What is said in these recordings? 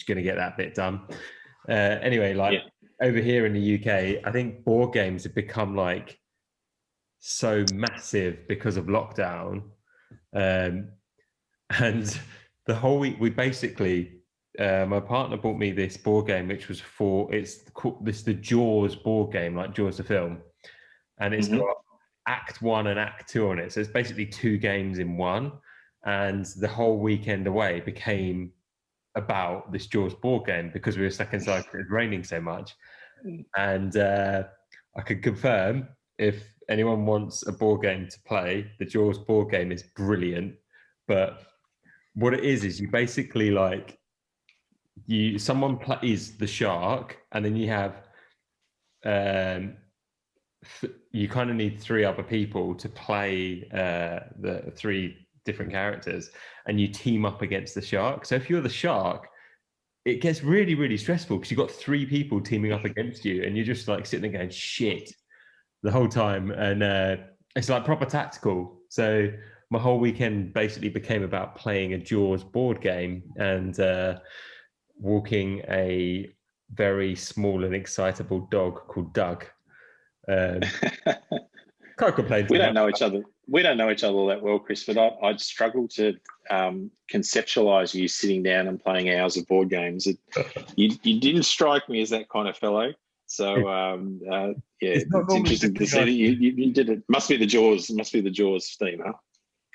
going to get that bit done. Anyway, like over here in the UK, I think board games have become like so massive because of lockdown. And the whole week we basically, my partner bought me this board game, which was the Jaws board game, like Jaws the film. And it's got Act 1 and Act 2 on it. So it's basically 2 games in one. And the whole weekend away became about this Jaws board game because we were stuck inside because it was raining so much. And I could confirm, if anyone wants a board game to play, the Jaws board game is brilliant. But what it is you basically like, someone plays the shark, and then you have you kind of need 3 other people to play the 3 different characters, and you team up against the shark. So if you're the shark, it gets really, really stressful because you've got 3 people teaming up against you, and you're just like sitting there going shit the whole time. And it's like proper tactical. So my whole weekend basically became about playing a Jaws board game and walking a very small and excitable dog called Doug. Can't complain. We don't know each other. We don't know each other that well, Chris, but I'd struggle to conceptualize you sitting down and playing hours of board games. You didn't strike me as that kind of fellow. So it's interesting to see that you did it. Must be the Jaws theme, huh?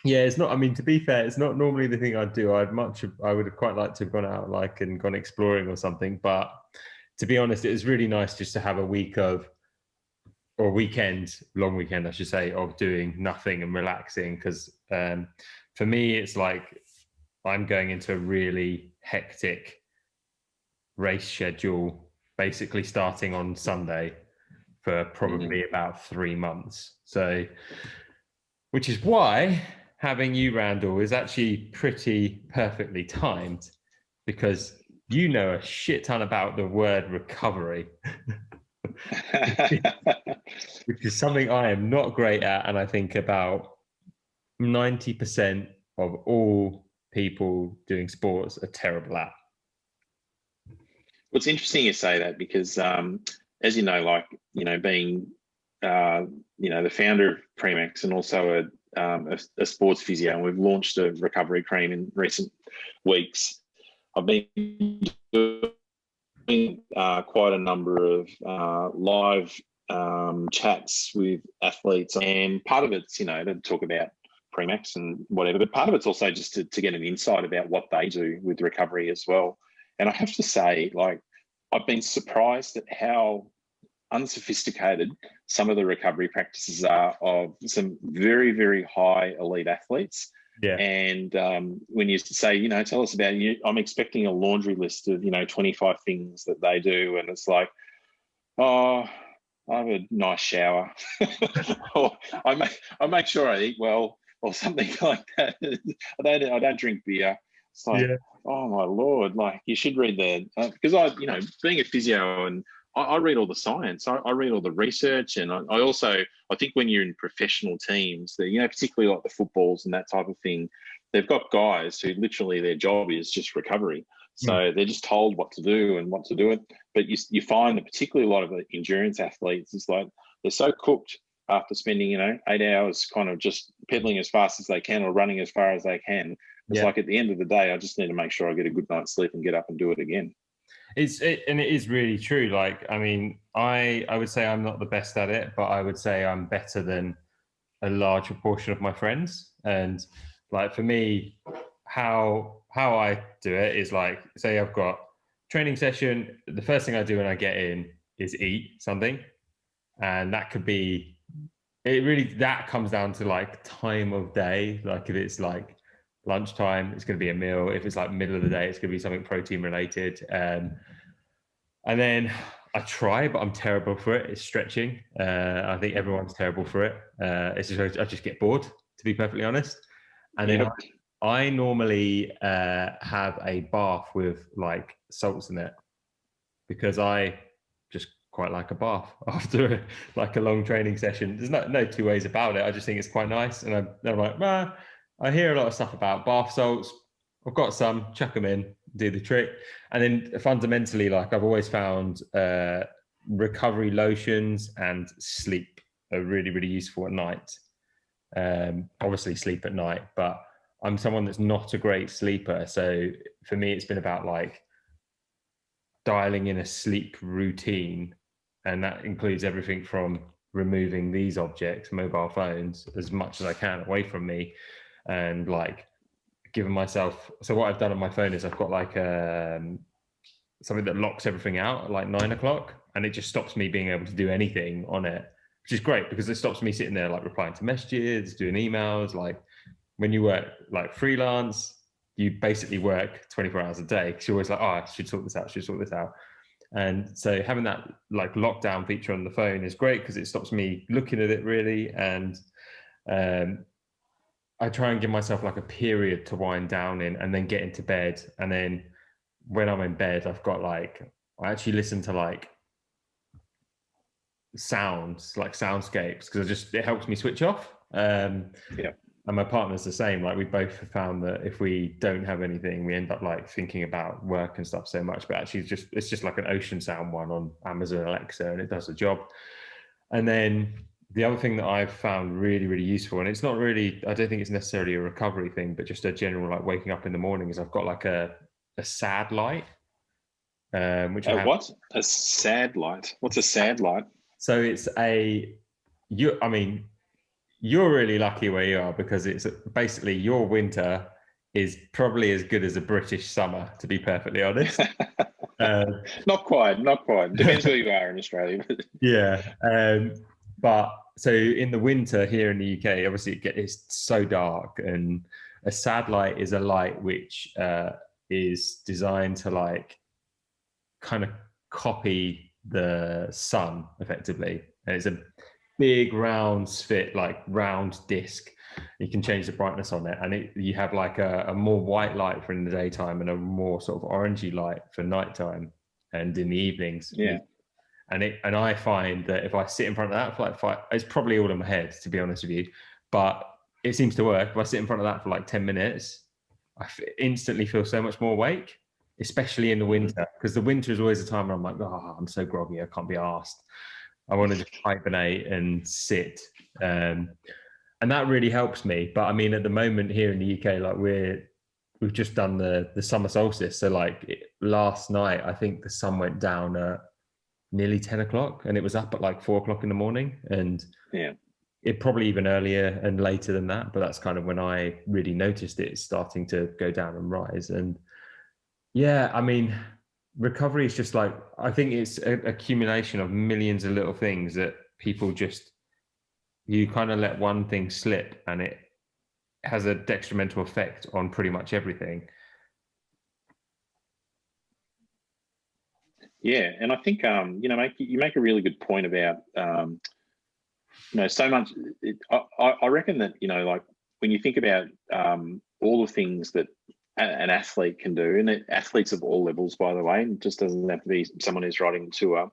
Yeah, it's not. I mean, to be fair, it's not normally the thing I'd do. I would have quite liked to have gone out and gone exploring or something. But to be honest, it was really nice just to have a long weekend, I should say, of doing nothing and relaxing. Because for me, it's like I'm going into a really hectic race schedule, basically starting on Sunday for probably about 3 months. So, which is why having you, Randall, is actually pretty perfectly timed, because you know a shit ton about the word recovery. Which is something I am not great at, and I think about 90% of all people doing sports are terrible at. Well, it's interesting you say that because, as you know, being the founder of Premax and also a sports physio, and we've launched a recovery cream in recent weeks. I've been doing quite a number of live chats with athletes, and part of it's to talk about Premax and whatever, but part of it's also just to get an insight about what they do with recovery as well. And I have to say, I've been surprised at how unsophisticated some of the recovery practices are of some very, very high elite athletes. Yeah. And when you say, tell us about you, I'm expecting a laundry list of 25 things that they do, and it's like, oh, I have a nice shower, or I make sure I eat well, or something like that. I don't drink beer. It's like, oh my Lord, you should read because being a physio, and I read all the science, I read all the research, and I think when you're in professional teams, that particularly like the footballs and that type of thing, they've got guys who literally their job is just recovery. So they're just told what to do and what to do it. But you find that particularly a lot of the endurance athletes, it's like they're so cooked after spending 8 hours kind of just pedaling as fast as they can or running as far as they can. It's like at the end of the day, I just need to make sure I get a good night's sleep and get up and do it again. And it is really true. I would say I'm not the best at it, but I would say I'm better than a large proportion of my friends. And for me, how I do it is say I've got training session. The first thing I do when I get in is eat something, and that could be that comes down to time of day. If it's lunchtime, it's going to be a meal. If it's middle of the day, it's going to be something protein related. And then I try, but I'm terrible for it. It's stretching. I think everyone's terrible for it. It's just I just get bored, to be perfectly honest. And then I normally have a bath with salts in it, because I just quite like a bath after a long training session. There's no two ways about it. I just think it's quite nice. And I'm like, I hear a lot of stuff about bath salts. I've got some, chuck them in, do the trick. And then fundamentally, like I've always found recovery lotions and sleep are really, really useful at night. Obviously sleep at night, but I'm someone that's not a great sleeper. So for me, it's been about like dialing in a sleep routine. And that includes everything from removing these objects, mobile phones, as much as I can away from me, and like giving myself. So what I've done on my phone is I've got like something that locks everything out at like 9 o'clock, and it just stops me being able to do anything on it, which is great because it stops me sitting there like replying to messages, doing emails. Like when you work like freelance, you basically work 24 hours a day because you're always like, oh, I should sort this out, should sort this out. And so having that like lockdown feature on the phone is great because it stops me looking at it really. And I try and give myself like a period to wind down in and then get into bed. And then when I'm in bed, I've got like, I actually listen to like sounds, like soundscapes, because it helps me switch off. Yeah. And my partner's the same. Like we both have found that if we don't have anything, we end up like thinking about work and stuff so much. But actually, it's just like an ocean sound one on Amazon Alexa, and it does the job. And then the other thing that I've found really, really useful, and it's not really, I don't think it's necessarily a recovery thing, but just a general like waking up in the morning, is I've got like a sad light, which I have. What? A sad light? What's a sad light? So it's I mean, you're really lucky where you are because it's basically your winter is probably as good as a British summer, to be perfectly honest. Not quite. Depends where you are in Australia. Yeah. But so in the winter here in the UK, obviously it's so dark, and a sad light is a light which is designed to like kind of copy the sun effectively. And it's a big round round disc. You can change the brightness on it, and you have like a more white light for in the daytime and a more sort of orangey light for nighttime and in the evenings. Yeah. And I find that if I sit in front of that for like 5, it's probably all in my head, to be honest with you, but it seems to work. If I sit in front of that for like 10 minutes, I instantly feel so much more awake, especially in the winter, because the winter is always a time where I'm like, oh, I'm so groggy, I can't be arsed. I want to just hibernate and sit. And that really helps me. But I mean, at the moment here in the UK, like we've just done the summer solstice. So like last night, I think the sun went down at nearly 10 o'clock, and it was up at like 4 o'clock in the morning. And yeah, it probably even earlier and later than that. But that's kind of when I really noticed it starting to go down and rise. And yeah, I mean, recovery is just like, I think it's an accumulation of millions of little things that people just, you kind of let one thing slip and it has a detrimental effect on pretty much everything. Yeah, and I think you make a really good point about so much. I reckon that like when you think about all the things that an athlete can do, and athletes of all levels, by the way, it just doesn't have to be someone who's riding tour,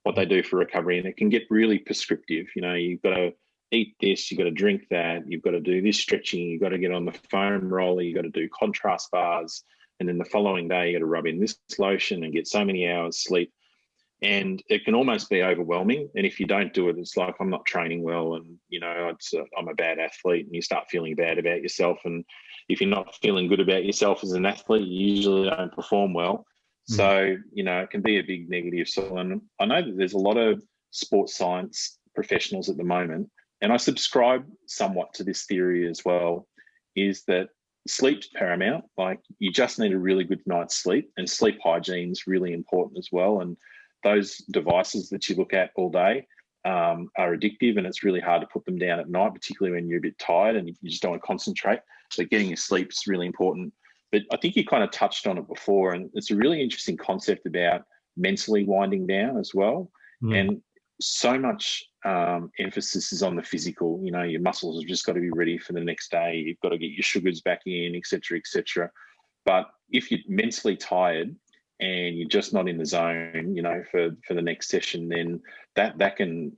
what they do for recovery, and it can get really prescriptive. You've got to eat this, you've got to drink that, you've got to do this stretching, you've got to get on the foam roller, you've got to do contrast bars, and then the following day you got to rub in this lotion and get so many hours sleep. And it can almost be overwhelming. And if you don't do it, it's like, I'm not training well, and I'm a bad athlete, and you start feeling bad about yourself. And if you're not feeling good about yourself as an athlete, you usually don't perform well. So, it can be a big negative. So, and I know that there's a lot of sports science professionals at the moment, and I subscribe somewhat to this theory as well, is that sleep's paramount. Like, you just need a really good night's sleep, and sleep hygiene is really important as well. And those devices that you look at all day are addictive, and it's really hard to put them down at night, particularly when you're a bit tired and you just don't want to concentrate. So getting your sleep is really important. But I think you kind of touched on it before, and it's a really interesting concept about mentally winding down as well. And so much emphasis is on the physical. Your muscles have just got to be ready for the next day. You've got to get your sugars back in, et cetera, et cetera. But if you're mentally tired and you're just not in the zone, for the next session, then that can,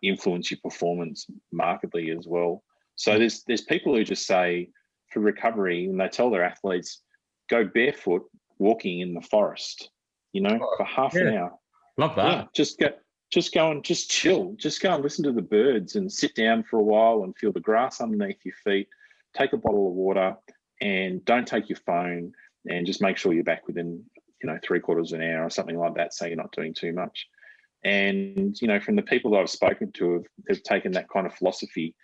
influence your performance markedly as well. So there's people who just say, for recovery, and they tell their athletes, go barefoot walking in the forest, for half an hour. Love that. Yeah, just go and just chill. Just go and listen to the birds and sit down for a while and feel the grass underneath your feet. Take a bottle of water and don't take your phone, and just make sure you're back within, 3/4 of an hour or something like that, so you're not doing too much. And, from the people that I've spoken to have taken that kind of philosophy,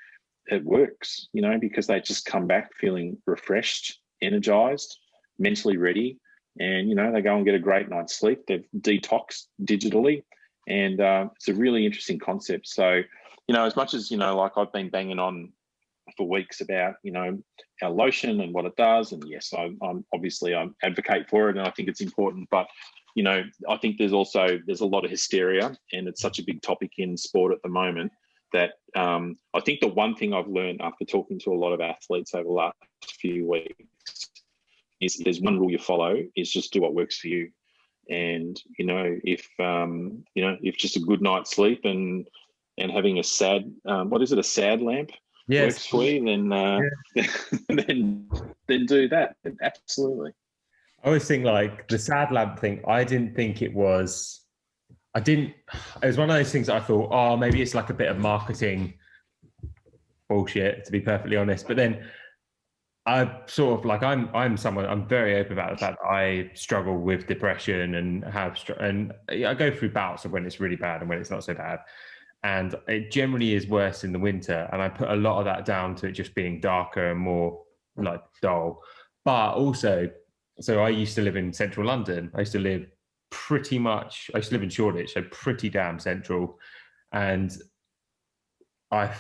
it works, because they just come back feeling refreshed, energized, mentally ready. And, they go and get a great night's sleep. They've detoxed digitally. And it's a really interesting concept. So, as much as, like I've been banging on for weeks about, our lotion and what it does. And yes, I'm obviously I advocate for it, and I think it's important. But, I think there's a lot of hysteria, and it's such a big topic in sport at the moment that I think the one thing I've learned after talking to a lot of athletes over the last few weeks is there's one rule you follow, is just do what works for you. And, if just a good night's sleep and having a sad, a sad lamp works for you, then then do that. Absolutely. I always think like the sad lamp thing, it was one of those things that I thought, oh, maybe it's like a bit of marketing bullshit, to be perfectly honest. But then I sort of like, I'm very open about the fact that I struggle with depression and I go through bouts of when it's really bad and when it's not so bad. And it generally is worse in the winter. And I put a lot of that down to it just being darker and more like dull. But also, so I used to live in central London. I used to live in Shoreditch, so pretty damn central. And I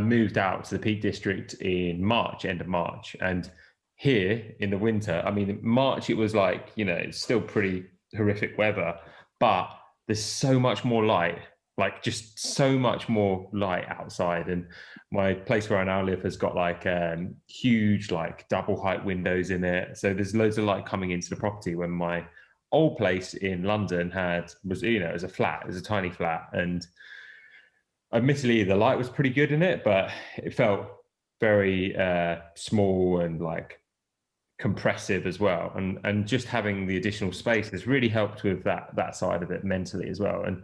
moved out to the Peak District in end of March. And here in the winter, I mean, March, it was like, it's still pretty horrific weather, but there's so much more light, like just so much more light outside. And my place where I now live has got like huge, like double height windows in it. So there's loads of light coming into the property, when my old place in London it was a tiny flat. And admittedly, the light was pretty good in it, but it felt very small and like compressive as well. And just having the additional space has really helped with that side of it mentally as well. And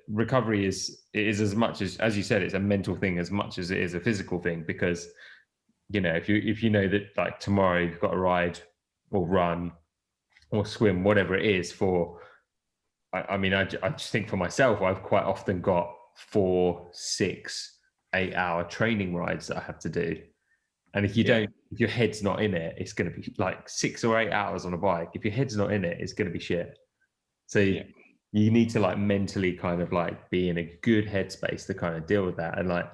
recovery is as much as you said, it's a mental thing as much as it is a physical thing. Because if you know that like tomorrow you've got to ride or run or swim, whatever it is for, I just think for myself, I've quite often got 4, 6, 8 hour training rides that I have to do. And if if your head's not in it, it's going to be like 6 or 8 hours on a bike. If your head's not in it, it's going to be shit. So you need to like mentally kind of like be in a good headspace to kind of deal with that. And like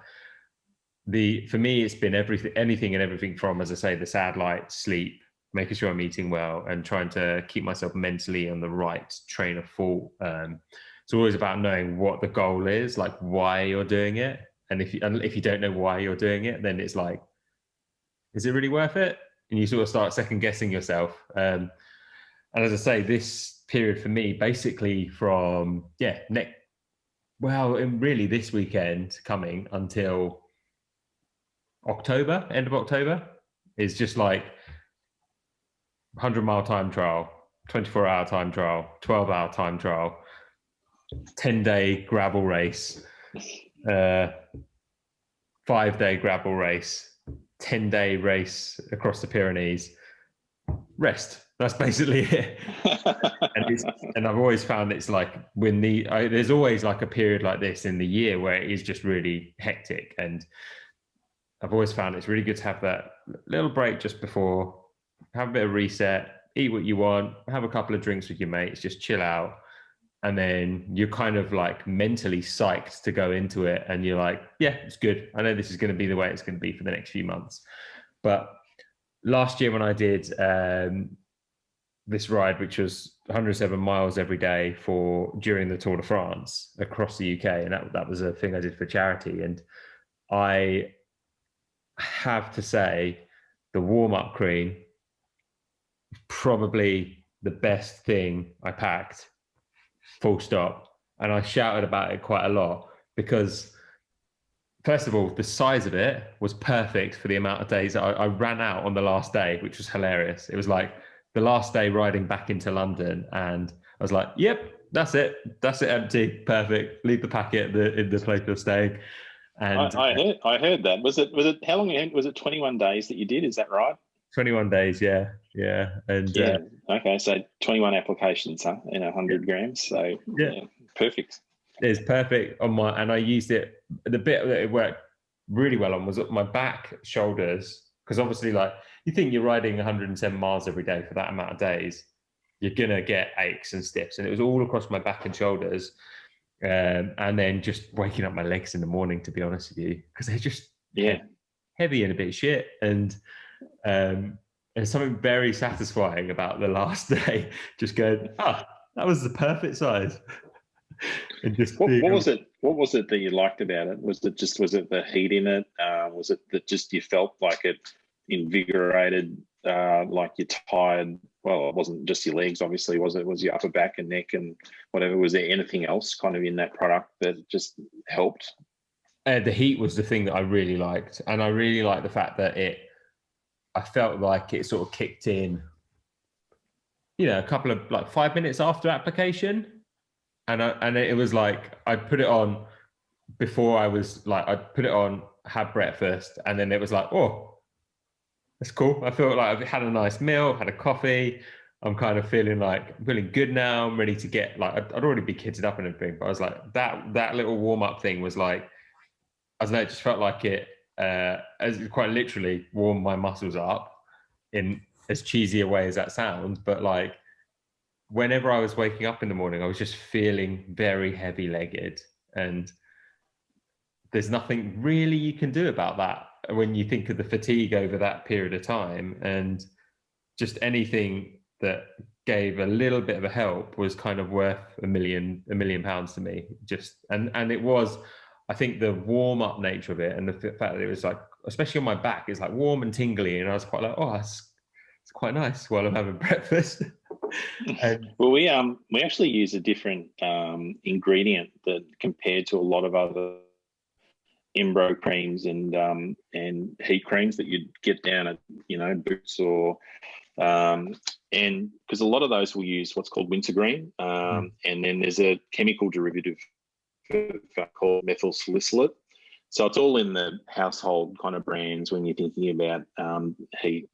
for me, it's been anything and everything from, as I say, the sad light, sleep, making sure I'm eating well, and trying to keep myself mentally on the right train of thought. It's always about knowing what the goal is, like why you're doing it. And if you don't know why you're doing it, then it's like, is it really worth it? And you sort of start second guessing yourself. And as I say, this period for me, basically from really this weekend coming until October, end of October, is just like 100-mile time trial, 24-hour time trial, 12-hour time trial, 10-day gravel race, 5-day gravel race, 10-day race across the Pyrenees, rest. That's basically it. and I've always found it's like there's always like a period like this in the year where it is just really hectic. And I've always found it's really good to have that little break just before, have a bit of reset, eat what you want, have a couple of drinks with your mates, just chill out. And then you're kind of like mentally psyched to go into it. And you're like, yeah, it's good. I know this is going to be the way it's going to be for the next few months. But last year when I did this ride, which was 107 miles every day during the Tour de France across the UK, and that was a thing I did for charity. And I have to say the warm-up cream, probably the best thing I packed, full stop. And I shouted about it quite a lot, because first of all, the size of it was perfect for the amount of days I ran out on the last day, which was hilarious. It was like the last day riding back into London, and I was like, "Yep, that's it, empty, perfect. Leave the packet in the place you're staying." And I heard that. Was it how long? Was it 21 days that you did? Is that right? 21 days, yeah, and Yeah. Okay, so 21 applications, huh? In 100 grams. So yeah, perfect. It's perfect on my, and I used it. The bit that it worked really well on was my back, shoulders, because obviously, like, you think you're riding 107 miles every day for that amount of days, you're gonna get aches and stiffs, and it was all across my back and shoulders, and then just waking up my legs in the morning, to be honest with you, because they're just heavy and a bit shit, and there's something very satisfying about the last day, just going, that was the perfect size. And just what was it? What was it that you liked about it? Was it the heat in it? Was it that just you felt like it invigorated, like you're tired? Well, it wasn't just your legs, obviously. Was your upper back and neck and whatever? Was there anything else kind of in that product that just helped? The heat was the thing that I really liked, and I really liked the fact that I felt like it sort of kicked in, a couple of like 5 minutes after application. And it was like I'd put it on before I'd put it on, had breakfast, and then it was like, oh, that's cool. I felt like I've had a nice meal, had a coffee. I'm kind of feeling good now. I'm ready to get I'd already be kitted up and everything, but I was like that little warm up thing was like, I don't know, it just felt like it as quite literally warmed my muscles up in as cheesy a way as that sounds, but like, whenever I was waking up in the morning, I was just feeling very heavy-legged, and there's nothing really you can do about that when you think of the fatigue over that period of time. And just anything that gave a little bit of a help was kind of worth a million pounds to me. And it was, I think, the warm-up nature of it, and the fact that it was like, especially on my back, it's like warm and tingly, and I was quite like, oh, it's quite nice while I'm having breakfast. Well, we actually use a different ingredient that compared to a lot of other Embro creams and heat creams that you'd get down at Boots or and because a lot of those will use what's called wintergreen, and then there's a chemical derivative called methyl salicylate. So it's all in the household kind of brands when you're thinking about heat.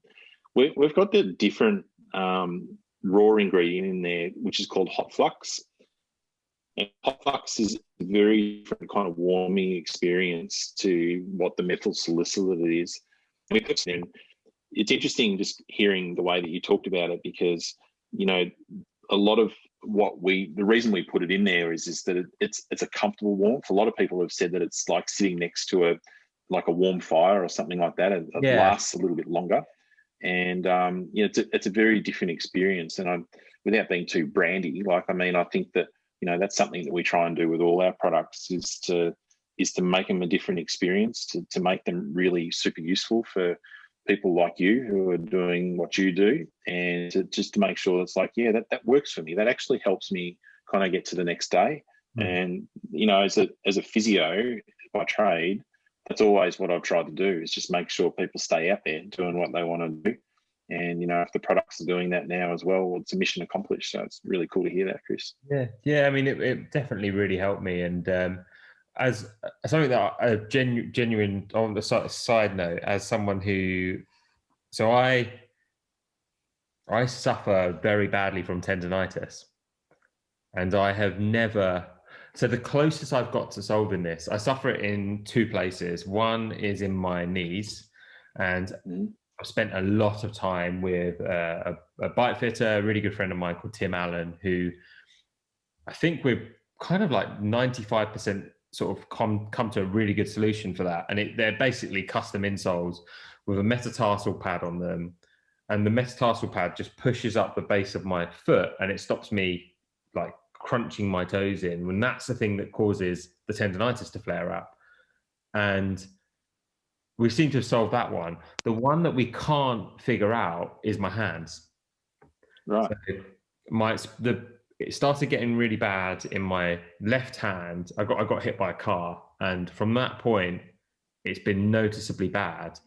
We've got the different raw ingredient in there, which is called hot flux. And hot flux is a very different kind of warming experience to what the methyl salicylate is. It's interesting just hearing the way that you talked about it, because a lot of the reason we put it in there is that it's a comfortable warmth. A lot of people have said that it's like sitting next to a warm fire or something like that. It lasts a little bit longer. And it's a very different experience. And without being too brandy, I think that that's something that we try and do with all our products is to make them a different experience, to make them really super useful for people like you who are doing what you do, and to make sure it's like, that works for me. That actually helps me kind of get to the next day. And as a physio by trade, that's always what I've tried to do, is just make sure people stay out there doing what they want to do. And, if the products are doing that now as well, it's a mission accomplished. So it's really cool to hear that, Chris. Yeah. I mean, it definitely really helped me. And as something that a genuine, on the side note, as someone who, so I suffer very badly from tendonitis. And I have never... So the closest I've got to solving this, I suffer it in two places. One is in my knees, and I've spent a lot of time with a bike fitter, a really good friend of mine called Tim Allen, who I think we're kind of like 95% sort of come to a really good solution for that. And they're basically custom insoles with a metatarsal pad on them. And the metatarsal pad just pushes up the base of my foot, and it stops me like crunching my toes in, when that's the thing that causes the tendonitis to flare up. And we seem to have solved that one. The one that we can't figure out is my hands. Right. So it started getting really bad in my left hand. I got hit by a car, and from that point, it's been noticeably bad.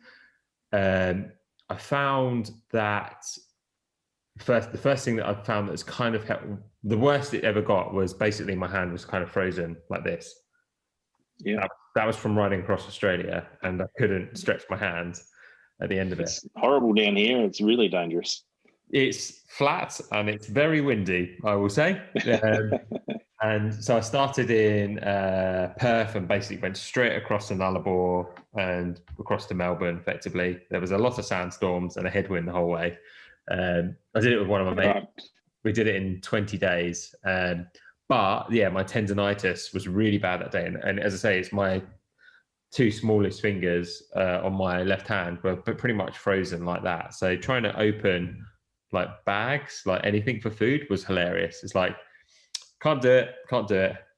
I found that the first thing that I've found that's kind of helped, the worst it ever got was basically my hand was kind of frozen like this. Yeah. That was from riding across Australia, and I couldn't stretch my hand at the end of it. It's horrible down here. It's really dangerous. It's flat and it's very windy, I will say. And so I started in Perth and basically went straight across to Nullarbor and across to Melbourne, effectively. There was a lot of sandstorms and a headwind the whole way. I did it with one of my mates. Right. We did it in 20 days. But yeah, my tendonitis was really bad that day. And as I say, it's my two smallest fingers on my left hand were pretty much frozen like that. So trying to open like bags, like anything for food was hilarious. It's like, can't do it.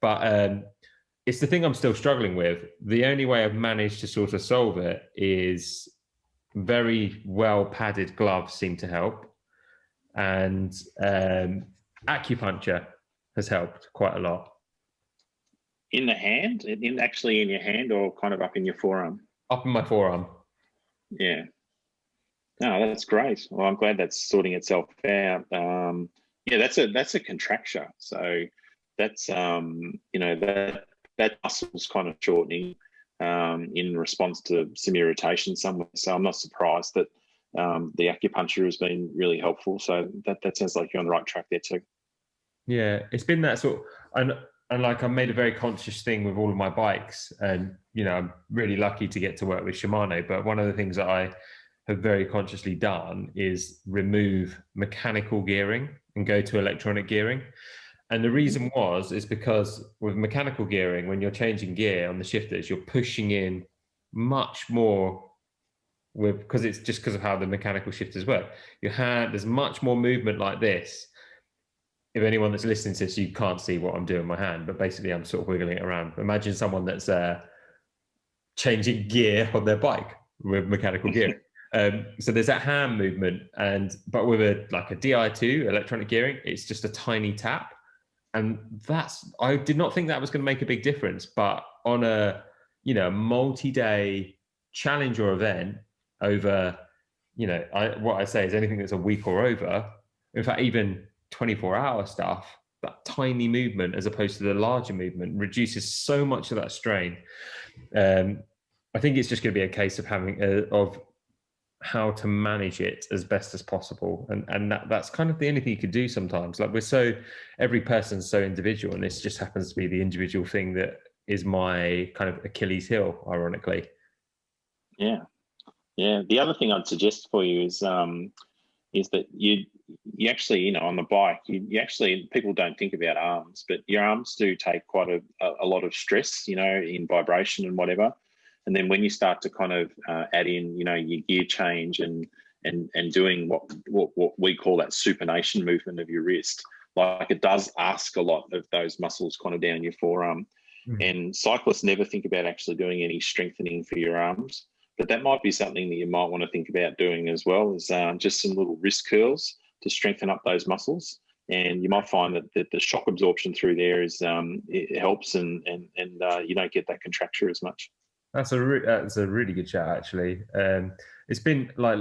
But it's the thing I'm still struggling with. The only way I've managed to sort of solve it is very well padded gloves seem to help. And acupuncture has helped quite a lot. In the hand? Actually in your hand, or kind of up in your forearm? Up in my forearm. Yeah. No, that's great. Well, I'm glad that's sorting itself out. Yeah, that's a contracture. So that's that muscle's kind of shortening in response to some irritation somewhere. So I'm not surprised that the acupuncture has been really helpful. So that sounds like you're on the right track there too. Yeah, it's been that sort of, and like I made a very conscious thing with all of my bikes, and I'm really lucky to get to work with Shimano. But one of the things that I have very consciously done is remove mechanical gearing and go to electronic gearing. And the reason is because with mechanical gearing, when you're changing gear on the shifters, you're pushing in much more because it's just because of how the mechanical shifters work. Your hand, there's much more movement like this. If anyone that's listening to this, you can't see what I'm doing with my hand, but basically I'm sort of wiggling it around. Imagine someone that's changing gear on their bike with mechanical gear. So there's that hand movement, but with a DI2 electronic gearing, it's just a tiny tap. And I did not think that was going to make a big difference, but on a, multi-day challenge or event over, what I say is anything that's a week or over, in fact, even 24-hour stuff, that tiny movement as opposed to the larger movement reduces so much of that strain. I think it's just going to be a case of of how to manage it as best as possible, and that's kind of the only thing you could do sometimes. Like every person's so individual, and this just happens to be the individual thing that is my kind of Achilles heel, ironically. Yeah. The other thing I'd suggest for you is that you actually, on the bike, you actually, people don't think about arms, but your arms do take quite a lot of stress, in vibration and whatever. And then when you start to kind of add in, your gear change and doing what we call that supination movement of your wrist, like it does ask a lot of those muscles kind of down your forearm. Mm-hmm. And cyclists never think about actually doing any strengthening for your arms. But that might be something that you might want to think about doing as well, is just some little wrist curls to strengthen up those muscles. And you might find that the shock absorption through there it helps, and you don't get that contracture as much. That's a really good chat, actually. It's been like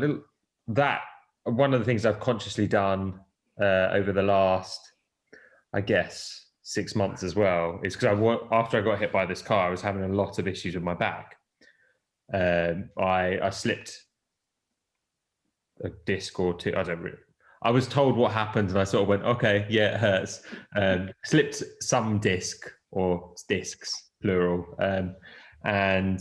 one of the things I've consciously done over the last, I guess, 6 months as well, is because after I got hit by this car, I was having a lot of issues with my back. I slipped a disc or two. I was told what happened, and I sort of went, okay, yeah, it hurts. Slipped some disc or discs, plural. And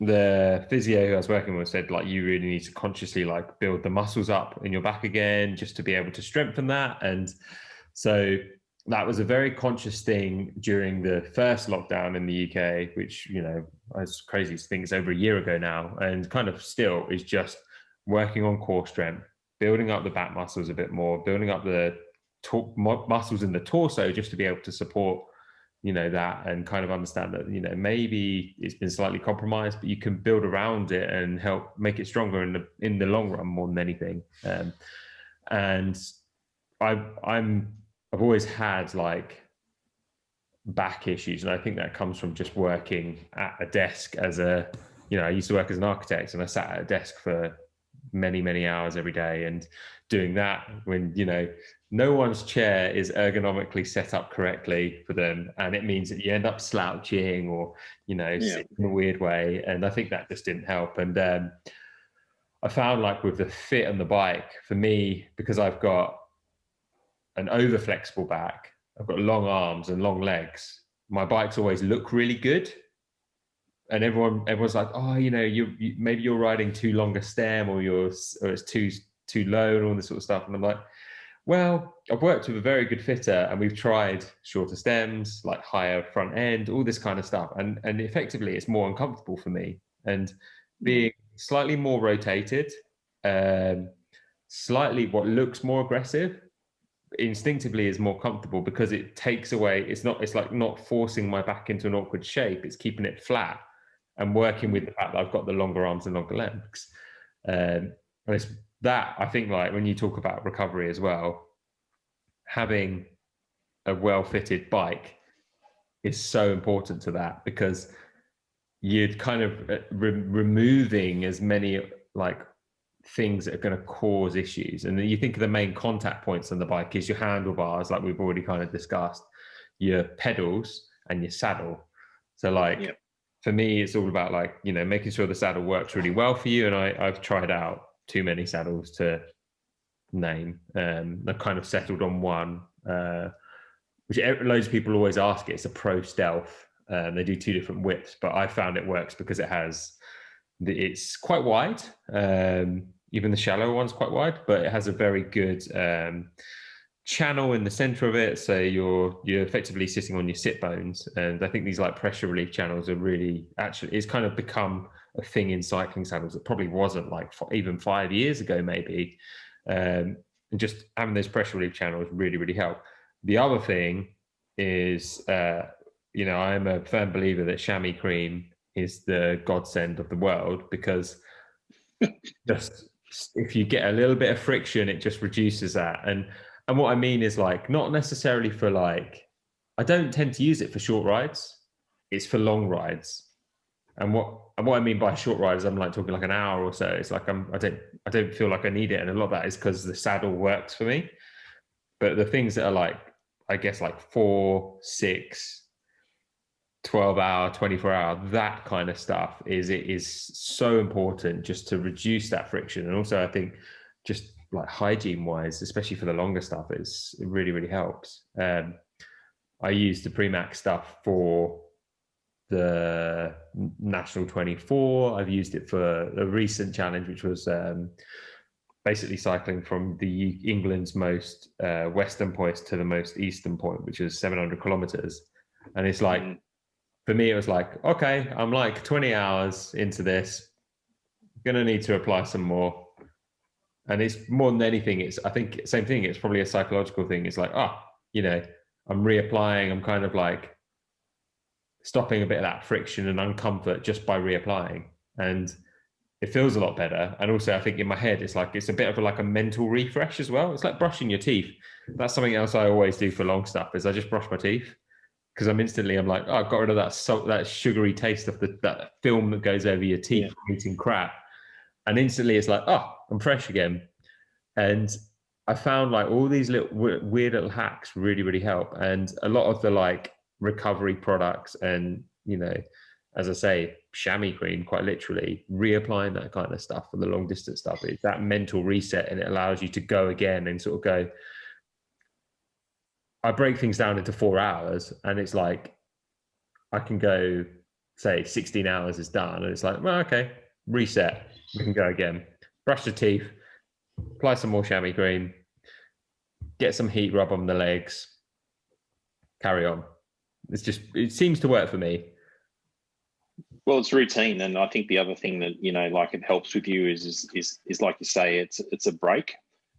the physio who I was working with said, you really need to consciously build the muscles up in your back again, just to be able to strengthen that. And so that was a very conscious thing during the first lockdown in the UK, which, as crazy as things over a year ago now, and kind of still is just working on core strength, building up the back muscles a bit more, building up the muscles in the torso just to be able to support, that, and kind of understand that, maybe it's been slightly compromised, but you can build around it and help make it stronger in the long run more than anything. And I've always had back issues, and I think that comes from just working at a desk as a I used to work as an architect, and I sat at a desk for many, many hours every day, and doing that when, no one's chair is ergonomically set up correctly for them. And it means that you end up slouching or, sitting in a weird way. And I think that just didn't help. And I found like with the fit on the bike, for me, because I've got an over flexible back, I've got long arms and long legs, my bikes always look really good. And everyone's like, oh, you maybe you're riding too long a stem, or it's too low, and all this sort of stuff. And I'm like, well, I've worked with a very good fitter, and we've tried shorter stems, like higher front end, all this kind of stuff, and effectively it's more uncomfortable for me. And being slightly more rotated, slightly what looks more aggressive, instinctively is more comfortable, because it takes away, it's like not forcing my back into an awkward shape, it's keeping it flat and working with the fact that I've got the longer arms and longer legs. And it's that, I think, like when you talk about recovery as well, having a well-fitted bike is so important to that, because you're kind of removing as many like things that are going to cause issues. And then you think of the main contact points on the bike is your handlebars, like we've already kind of discussed, your pedals, and your saddle. So like for me, it's all about like, making sure the saddle works really well for you. And I've tried out too many saddles to name. I've kind of settled on one, which loads of people always ask it. It's a Pro Stealth. They do two different widths, but I found it works because it's quite wide. Even the shallow one's quite wide, but it has a very good channel in the center of it, so you're effectively sitting on your sit bones. And I think these like pressure relief channels are really, actually, it's kind of become a thing in cycling saddles that probably wasn't like even 5 years ago maybe. And just having those pressure relief channels really, really help. The other thing is, I'm a firm believer that chamois cream is the godsend of the world, because just if you get a little bit of friction, it just reduces that. And what I mean is, like, not necessarily for like, I don't tend to use it for short rides. It's for long rides. And what I mean by short rides, I'm like talking like an hour or so. It's like I don't feel like I need it. And a lot of that is because the saddle works for me. But the things that are like, I guess like 4, 6, 12 hour, 24 hour, that kind of stuff it is so important just to reduce that friction. And also I think just like hygiene wise, especially for the longer stuff, it really, really helps. I use the Premax stuff for the National 24. I've used it for a recent challenge, which was basically cycling from the England's most western point to the most eastern point, which is 700 kilometers. And it's like, for me, it was like, okay, I'm like 20 hours into this, gonna need to apply some more. And it's more than anything, I think same thing, it's probably a psychological thing. It's like, I'm reapplying, I'm kind of like stopping a bit of that friction and uncomfort just by reapplying. And it feels a lot better. And also I think in my head, it's a bit of like a mental refresh as well. It's like brushing your teeth. That's something else I always do for long stuff, is I just brush my teeth. Because I'm like, oh, I've got rid of that salt, that sugary taste of that film that goes over your teeth from eating crap. And instantly it's like, oh, I'm fresh again. And I found like all these little weird little hacks really, really help. And a lot of the like recovery products and, as I say, chamois cream, quite literally, reapplying that kind of stuff for the long distance stuff, it's that mental reset, and it allows you to go again and sort of go, I break things down into 4 hours, and it's like, I can go, say 16 hours is done. And it's like, well, okay, reset. We can go again. Brush the teeth, apply some more chamois cream, get some heat rub on the legs, carry on. It seems to work for me. Well, it's routine. And I think the other thing that, like it helps with you is like you say, it's a break.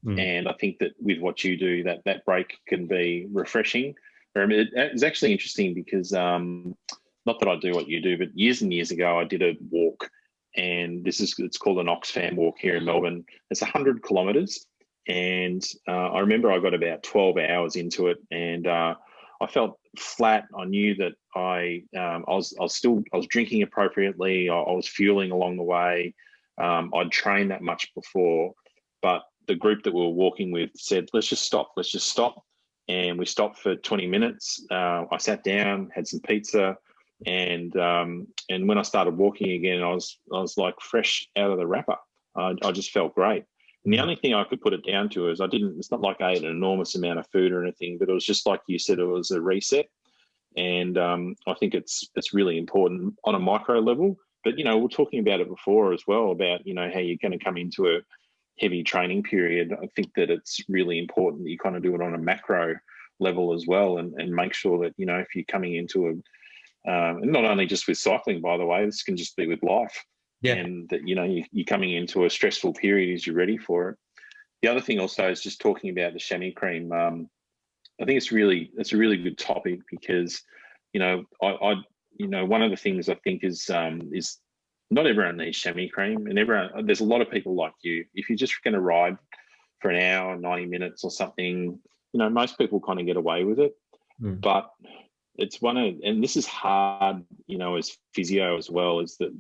And I think that with what you do, that break can be refreshing. It's actually interesting because, not that I do what you do, but years and years ago, I did a walk, and it's called an Oxfam walk here in Melbourne. It's 100 kilometres. And I remember I got about 12 hours into it, and I felt flat. I knew that I was drinking appropriately. I was fueling along the way. I'd trained that much before, but the group that we were walking with said, let's just stop. And we stopped for 20 minutes. I sat down, had some pizza, and when I started walking again, I was like fresh out of the wrapper. I just felt great. And the only thing I could put it down to is it's not like I ate an enormous amount of food or anything, but it was just like you said, it was a reset. And I think it's really important on a micro level. But, we're talking about it before as well, about, how you're going to come into a heavy training period. I think that it's really important that you kind of do it on a macro level as well, and make sure that, if you're coming into and not only just with cycling, by the way, this can just be with life. Yeah. And that, you're coming into a stressful period as you're ready for it. The other thing also is just talking about the chamois cream. I think it's a really good topic because, one of the things I think is not everyone needs chamois cream, and there's a lot of people like you. If you're just going to ride for an hour, 90 minutes or something, most people kind of get away with it. But it's and this is hard, as physio as well, is that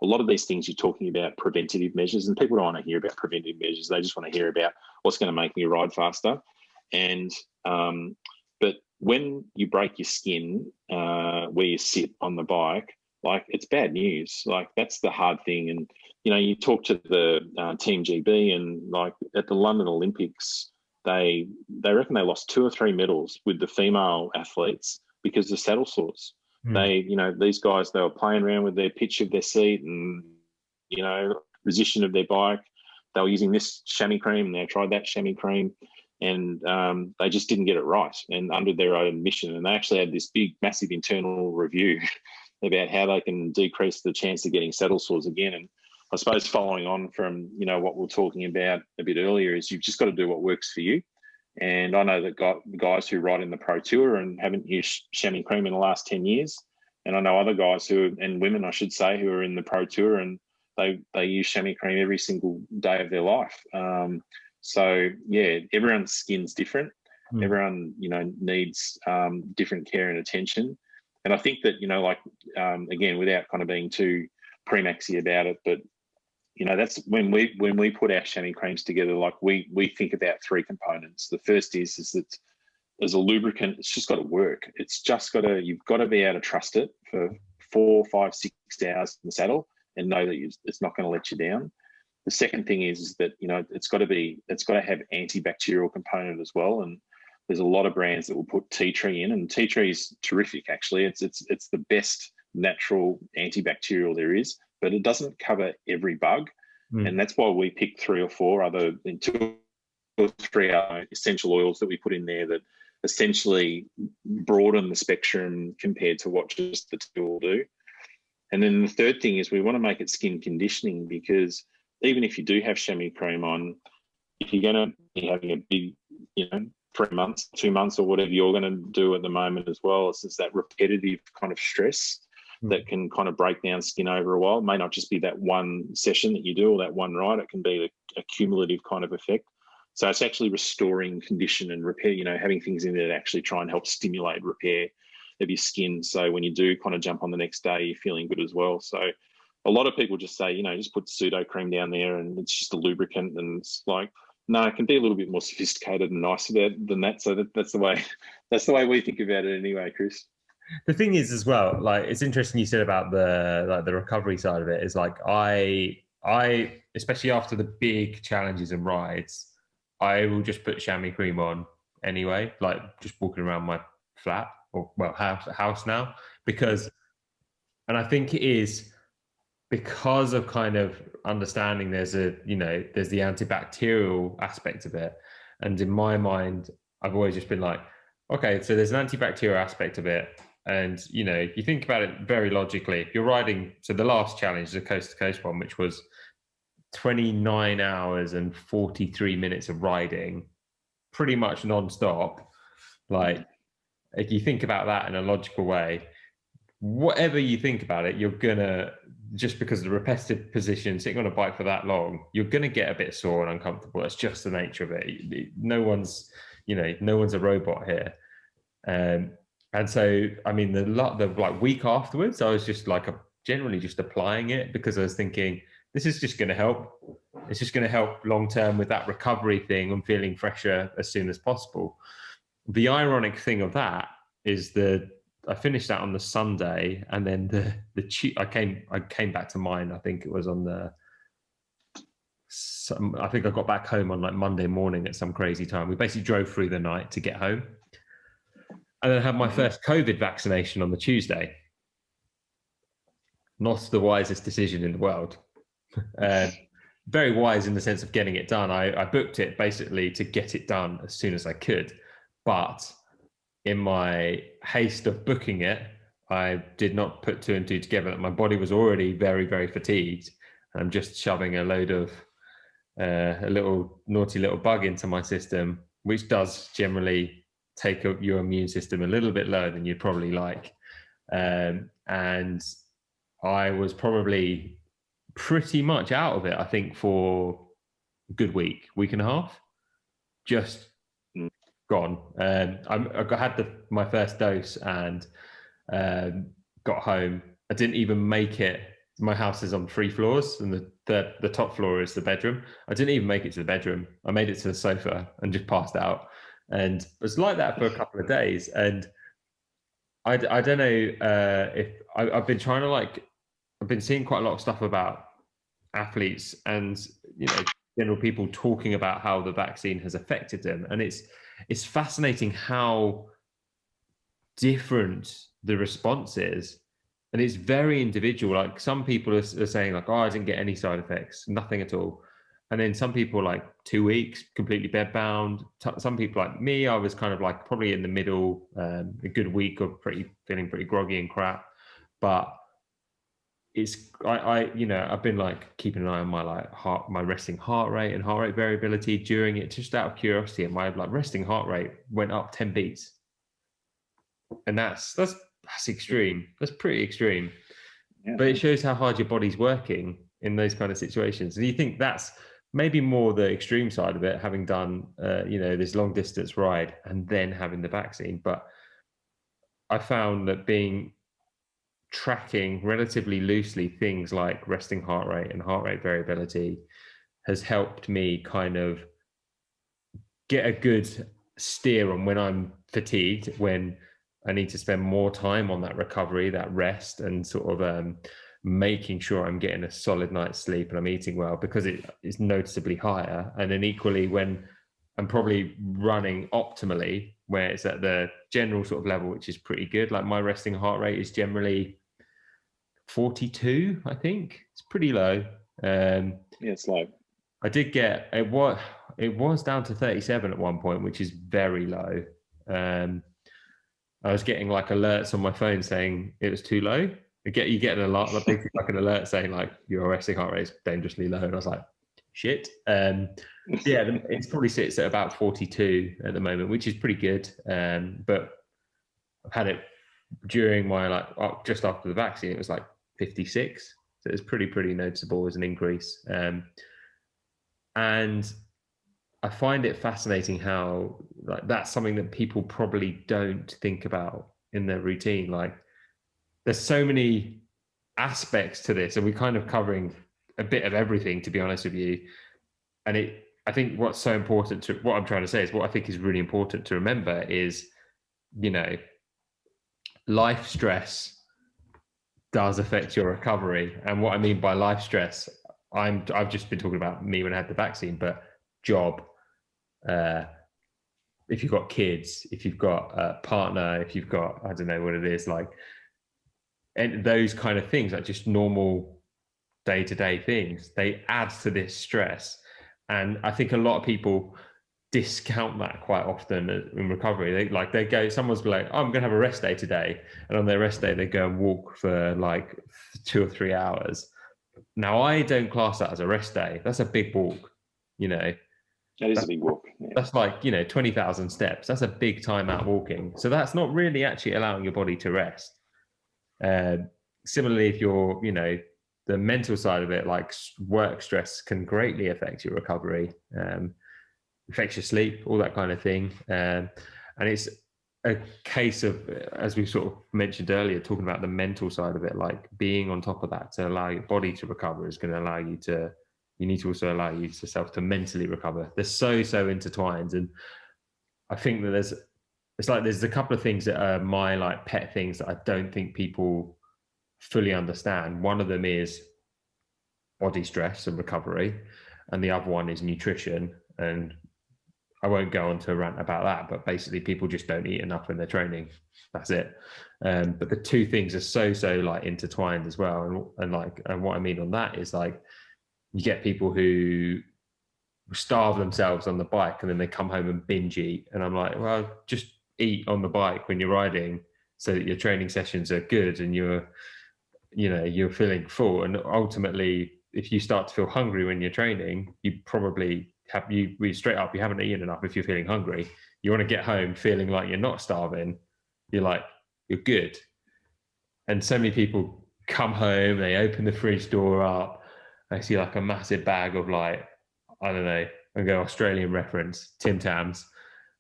a lot of these things you're talking about preventative measures, and people don't want to hear about preventative measures. They just want to hear about what's going to make me ride faster. And but when you break your skin where you sit on the bike, like, it's bad news. Like, that's the hard thing. And you talk to the Team GB, and like at the London Olympics, they reckon they lost 2 or 3 medals with the female athletes because of saddle sores. These guys, they were playing around with their pitch of their seat and, position of their bike. They were using this chamois cream, and they tried that chamois cream, and they just didn't get it right, and under their own admission. And they actually had this big, massive internal review about how they can decrease the chance of getting saddle sores again. And I suppose following on from, what we we're talking about a bit earlier, is you've just got to do what works for you. And I know that guys who ride in the Pro Tour and haven't used chamois cream in the last 10 years. And I know other guys and women, I should say, who are in the Pro Tour, and they use chamois cream every single day of their life. So, yeah, everyone's skin's different. Everyone, needs different care and attention. And I think that, again, without kind of being too Premaxy about it, but that's when we put our chamois creams together, like we think about 3 components. The first is that as a lubricant, it's just got to work. You've got to be able to trust it for 4, 5, 6 hours in the saddle and know that it's not going to let you down. The second thing is that, it's got to have antibacterial component as well. And there's a lot of brands that will put tea tree in, and tea tree is terrific. Actually, it's the best natural antibacterial there is, but it doesn't cover every bug. And that's why we pick 3 or 4 other, 2 or 3 essential oils that we put in there that essentially broaden the spectrum compared to what just the tea will do. And then the third thing is we want to make it skin conditioning, because even if you do have chamois cream on, if you're going to be having a big, 3 months, 2 months, or whatever you're going to do at the moment as well, it's just that repetitive kind of stress that can kind of break down skin over a while. It may not just be that one session that you do or that one ride. It can be a cumulative kind of effect. So it's actually restoring condition and repair, having things in there that actually try and help stimulate repair of your skin. So when you do kind of jump on the next day, you're feeling good as well. So a lot of people just say, just put pseudo cream down there and it's just a lubricant. And it's like, no, it can be a little bit more sophisticated and nicer than that. So that's the way we think about it anyway, Chris. The thing is as well, like, it's interesting you said about the recovery side of it. Is like I especially after the big challenges and rides, I will just put chamois cream on anyway, like just walking around my flat or house now, because, and I think it is because of kind of understanding there's the antibacterial aspect of it. And in my mind, I've always just been like, okay, so there's an antibacterial aspect of it. And, you think about it very logically. If you're riding, so the last challenge, the coast-to-coast one, which was 29 hours and 43 minutes of riding, pretty much non-stop. Like, if you think about that in a logical way, whatever you think about it, you're going to, just because of the repetitive position, sitting on a bike for that long, you're going to get a bit sore and uncomfortable. That's just the nature of it. No one's a robot here. And so, I mean, the like week afterwards, I was just like generally just applying it because I was thinking, this is just going to help. It's just going to help long term with that recovery thing and feeling fresher as soon as possible. The ironic thing of that is that I finished that on the Sunday, and then I came back to mine. I think it was on I think I got back home on like Monday morning at some crazy time. We basically drove through the night to get home. And then I had my first COVID vaccination on the Tuesday. Not the wisest decision in the world. Very wise in the sense of getting it done. I booked it basically to get it done as soon as I could. But in my haste of booking it, I did not put two and two together. My body was already very, very fatigued. And I'm just shoving a load of a little naughty little bug into my system, which does generally take your immune system a little bit lower than you'd probably like. And I was probably pretty much out of it, I think, for a good week and a half, just gone. I had my first dose and got home. I didn't even make it. My house is on 3 floors, and the top floor is the bedroom. I didn't even make it to the bedroom. I made it to the sofa and just passed out. And it was like that for a couple of days. And I don't know if I've been trying to I've been seeing quite a lot of stuff about athletes and general people talking about how the vaccine has affected them, and it's fascinating how different the response is, and it's very individual. Like some people are saying like, oh, I didn't get any side effects, nothing at all. And then some people like 2 weeks, completely bedbound. Some people like me, I was kind of like probably in the middle, a good week of feeling pretty groggy and crap. But I've been like keeping an eye on my resting heart rate and heart rate variability during it, just out of curiosity. And my like resting heart rate went up 10 beats. And that's extreme. That's pretty extreme. Yeah. But it shows how hard your body's working in those kind of situations. And you think that's maybe more the extreme side of it, having done, this long distance ride and then having the vaccine. But I found that tracking relatively loosely things like resting heart rate and heart rate variability has helped me kind of get a good steer on when I'm fatigued, when I need to spend more time on that recovery, that rest, and sort of making sure I'm getting a solid night's sleep and I'm eating well, because it is noticeably higher. And then equally when I'm probably running optimally, where it's at the general sort of level, which is pretty good. Like my resting heart rate is generally 42, I think. It's pretty low. It's low. I did get it was down to 37 at one point, which is very low. I was getting like alerts on my phone saying it was too low. You get an alert, basically like an alert saying like your resting heart rate is dangerously low, and I was like, shit. It probably sits at about 42 at the moment, which is pretty good. But I've had it during my just after the vaccine, it was like 56. So it's pretty noticeable as an increase. And I find it fascinating how that's something that people probably don't think about in their routine. Like there's so many aspects to this, and we're kind of covering a bit of everything, to be honest with you. And I think what's so important what I'm trying to say is what I think is really important to remember is, life stress does affect your recovery. And what I mean by life stress, I've just been talking about me when I had the vaccine, but job, if you've got kids, if you've got a partner, if you've got, I don't know what it is, like, and those kind of things, like just normal day-to-day things, they add to this stress. And I think a lot of people discount that quite often in recovery. They go, someone's like, oh, I'm going to have a rest day today. And on their rest day, they go and walk for like 2 or 3 hours. Now, I don't class that as a rest day. That's a big walk, That is a big walk. Yeah. That's like, 20,000 steps. That's a big time out walking. So that's not really actually allowing your body to rest. Similarly, if you're, the mental side of it, like work stress can greatly affect your recovery, affects your sleep, all that kind of thing. And a case of, as we sort of mentioned earlier, talking about the mental side of it, like being on top of that to allow your body to recover is going to allow you to, you need to also allow yourself to mentally recover. They're so intertwined. And I think that there's a couple of things that are my like pet things that I don't think people fully understand. One of them is body stress and recovery, and the other one is nutrition. And I won't go on to a rant about that, but basically people just don't eat enough when they're training. That's it. But the two things are so like intertwined as well. And what I mean on that is like, you get people who starve themselves on the bike and then they come home and binge eat. And I'm like, well, just eat on the bike when you're riding so that your training sessions are good and you're feeling full. And ultimately, if you start to feel hungry when you're training, you probably straight up, you haven't eaten enough. If you're feeling hungry, you want to get home feeling like you're not starving. You're good. And so many people come home, they open the fridge door up, they see like a massive bag of like, I don't know, I go Australian reference, Tim Tams,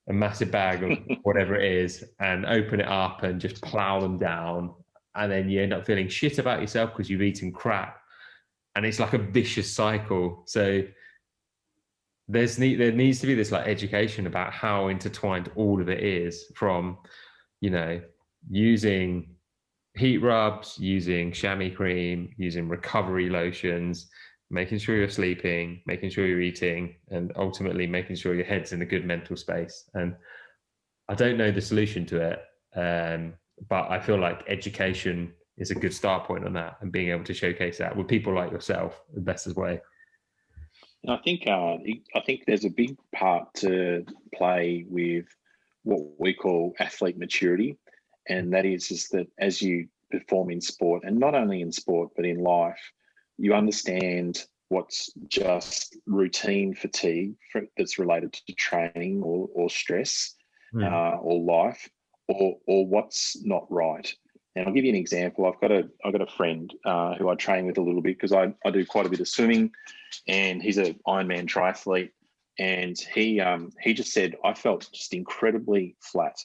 a massive bag of whatever it is, and open it up and just plow them down. And then you end up feeling shit about yourself because you've eaten crap. And it's like a vicious cycle. So there needs to be this like education about how intertwined all of it is, from, using heat rubs, using chamois cream, using recovery lotions, making sure you're sleeping, making sure you're eating, and ultimately making sure your head's in a good mental space. And I don't know the solution to it, but I feel like education is a good start point on that, and being able to showcase that with people like yourself the best way. I think there's a big part to play with what we call athlete maturity, and that is that as you perform in sport, and not only in sport but in life, you understand what's just routine fatigue that's related to training or stress or life, or what's not right. And I'll give you an example. I've got a friend who I train with a little bit because I do quite a bit of swimming, and he's an Ironman triathlete. And he just said, I felt just incredibly flat.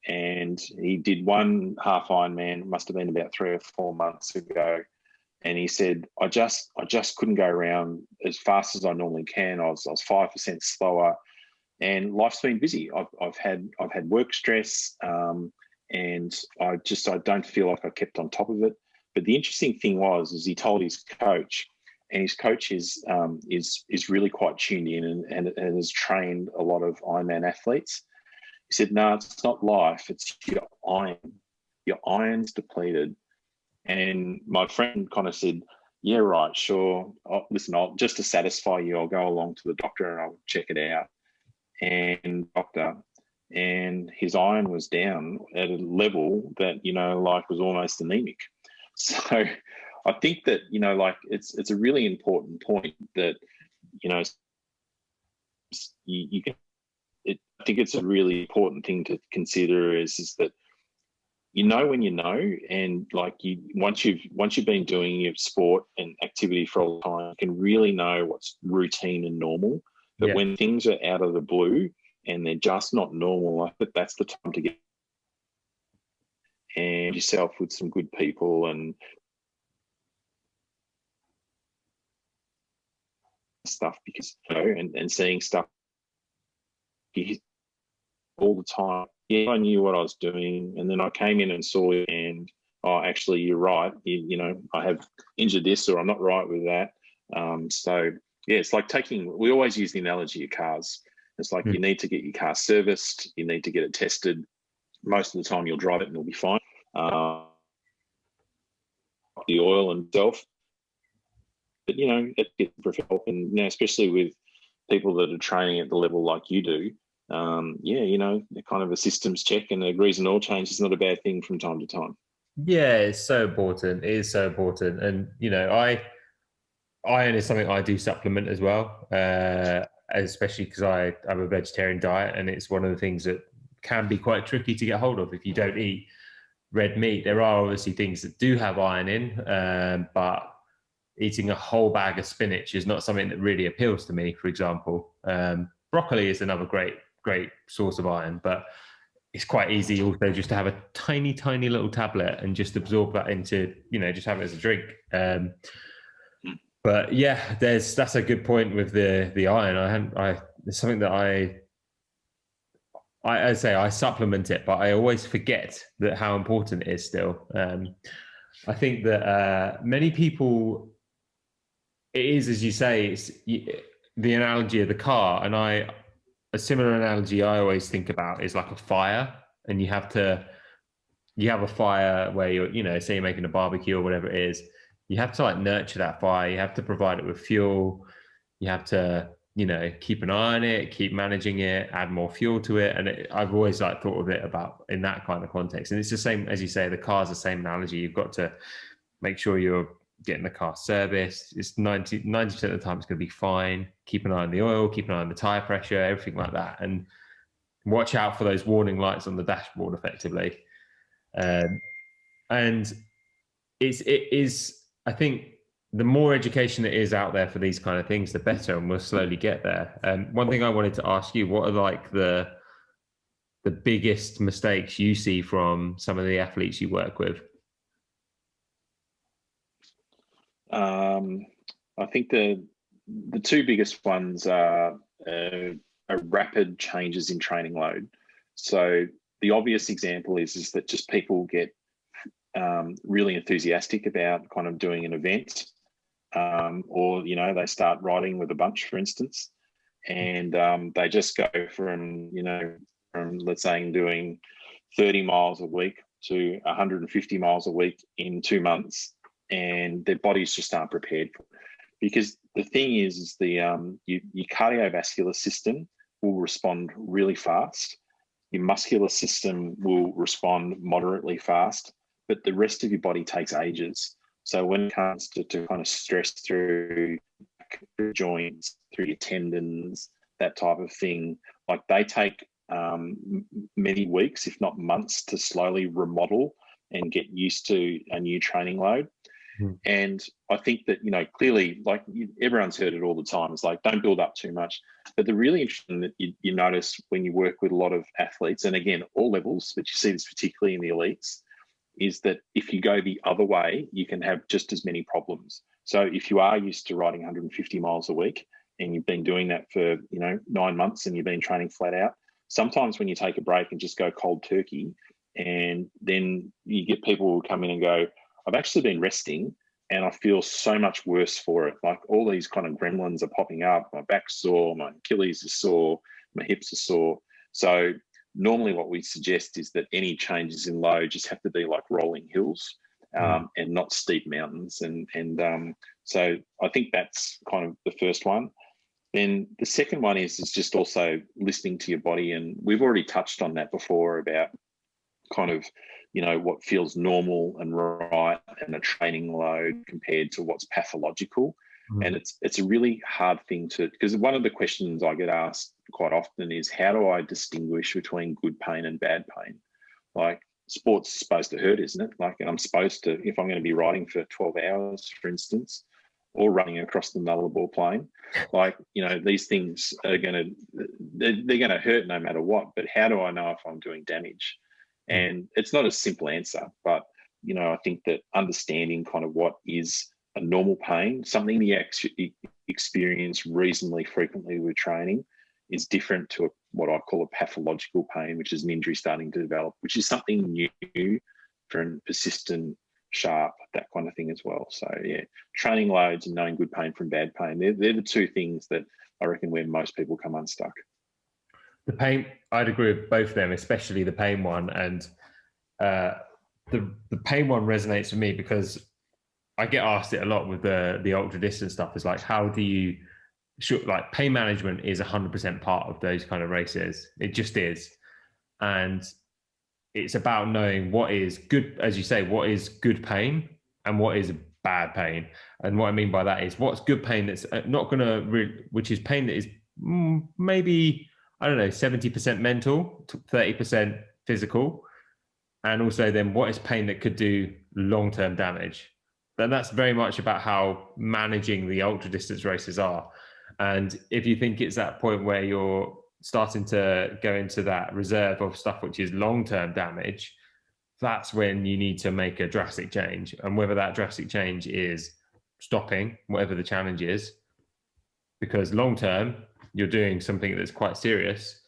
And he did one half Ironman, must have been about 3 or 4 months ago. And he said, I just couldn't go around as fast as I normally can. I was 5% slower, and life's been busy. I've had work stress, and I don't feel like I kept on top of it. But the interesting thing is he told his coach, and his coach is really quite tuned in and has trained a lot of Ironman athletes. He said, no, it's not life, it's your iron. Your iron's depleted. And my friend kind of said, yeah, right, sure. Listen, just to satisfy you, I'll go along to the doctor and I'll check it out. And his iron was down at a level that, was almost anemic. So I think that, it's a really important point that, you can, I think it's a really important thing to consider is that, when you know, and once you've been doing your sport and activity for a long time, you can really know what's routine and normal. But when things are out of the blue and they're just not normal, I think that's the time to get and yourself with some good people and stuff, because and seeing stuff all the time. Yeah, I knew what I was doing, and then I came in and saw it, and actually, you're right. I have injured this, or I'm not right with that. So yeah, it's like we always use the analogy of cars. It's like you need to get your car serviced, you need to get it tested. Most of the time, you'll drive it and it'll be fine. The oil and stuff, but it gets professional, and especially with people that are training at the level like you do. Kind of a systems check and a grease and oil change is not a bad thing from time to time. Yeah, it's so important. It is so important. And, iron is something I do supplement as well, especially because I have a vegetarian diet, and it's one of the things that can be quite tricky to get hold of if you don't eat red meat. There are obviously things that do have iron in, but eating a whole bag of spinach is not something that really appeals to me, for example. Broccoli is another great source of iron, but it's quite easy also just to have a tiny, tiny little tablet and just absorb that into, just have it as a drink. But yeah, that's a good point with the iron. It's something that I say I supplement it, but I always forget that how important it is still. I think that many people, it is, as you say, it's the analogy of the car. And a similar analogy I always think about is like a fire, and you have a fire where say you're making a barbecue or whatever it is. You have to like nurture that fire. You have to provide it with fuel. You have to, keep an eye on it, keep managing it, add more fuel to it. And I've always like thought of it about in that kind of context. And it's the same, as you say, the car's the same analogy. You've got to make sure you're getting the car serviced. It's 90% of the time it's going to be fine. Keep an eye on the oil, keep an eye on the tire pressure, everything like that. And watch out for those warning lights on the dashboard effectively. And it is, I think, the more education that is out there for these kind of things, the better, and we'll slowly get there. One thing I wanted to ask you, what are like the biggest mistakes you see from some of the athletes you work with? I think the two biggest ones are rapid changes in training load. So the obvious example is that just people get really enthusiastic about kind of doing an event, or they start riding with a bunch, for instance, and they just go from let's say doing 30 miles a week to 150 miles a week in 2 months, and their bodies just aren't prepared for it. Because the thing is your cardiovascular system will respond really fast. Your muscular system will respond moderately fast, but the rest of your body takes ages. So when it comes to kind of stress through joints, through your tendons, that type of thing, like they take many weeks, if not months, to slowly remodel and get used to a new training load. And I think that, clearly, like everyone's heard it all the time. It's like, don't build up too much. But the really interesting that you notice when you work with a lot of athletes, and again, all levels, but you see this particularly in the elites, is that if you go the other way, you can have just as many problems. So if you are used to riding 150 miles a week and you've been doing that for, 9 months and you've been training flat out, sometimes when you take a break and just go cold turkey, and then you get people who come in and go, I've actually been resting and I feel so much worse for it. Like all these kind of gremlins are popping up. My back's sore, my Achilles is sore, my hips are sore. So normally what we suggest is that any changes in load just have to be like rolling hills, and not steep mountains. And so I think that's kind of the first one. Then the second one is just also listening to your body. And we've already touched on that before about kind of, what feels normal and right and a training load compared to what's pathological. And it's a really hard thing because one of the questions I get asked quite often is, how do I distinguish between good pain and bad pain? Like, sport's supposed to hurt, isn't it? Like, I'm supposed to, if I'm going to be riding for 12 hours, for instance, or running across the nullarbor plain, like, these things are they're going to hurt no matter what. But how do I know if I'm doing damage? And it's not a simple answer, but, I think that understanding kind of what is a normal pain, something you actually experience reasonably frequently with training, is different to what I call a pathological pain, which is an injury starting to develop, which is something new, from persistent, sharp, that kind of thing as well. So yeah, training loads and knowing good pain from bad pain, they're the two things that I reckon where most people come unstuck. The pain, I'd agree with both of them, especially the pain one. And the pain one resonates with me because I get asked it a lot with the ultra distance stuff. Is like, how do you, like, pain management is 100% part of those kind of races. It just is. And it's about knowing what is good, as you say, what is good pain and what is bad pain. And what I mean by that is what's good pain that's not going to, which is pain that is maybe, I don't know, 70% mental, 30% physical. And also then what is pain that could do long-term damage. And that's very much about how managing the ultra distance races are. And if you think it's that point where you're starting to go into that reserve of stuff which is long-term damage, that's when you need to make a drastic change. And whether that drastic change is stopping whatever the challenge is, because long-term you're doing something that's quite serious,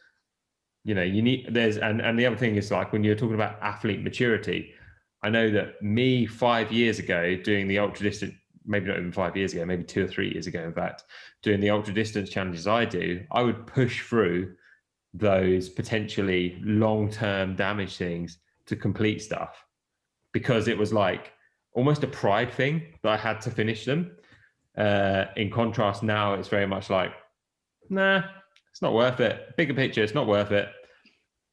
you know, you need, and the other thing is, like, when you're talking about athlete maturity, I know that me 5 years ago doing the ultra distance, maybe not even 5 years ago, maybe 2 or 3 years ago, in fact, doing the ultra distance challenges I do, I would push through those potentially long-term damage things to complete stuff, because it was like almost a pride thing that I had to finish them. In contrast, now it's very much like, nah, it's not worth it. Bigger picture, it's not worth it.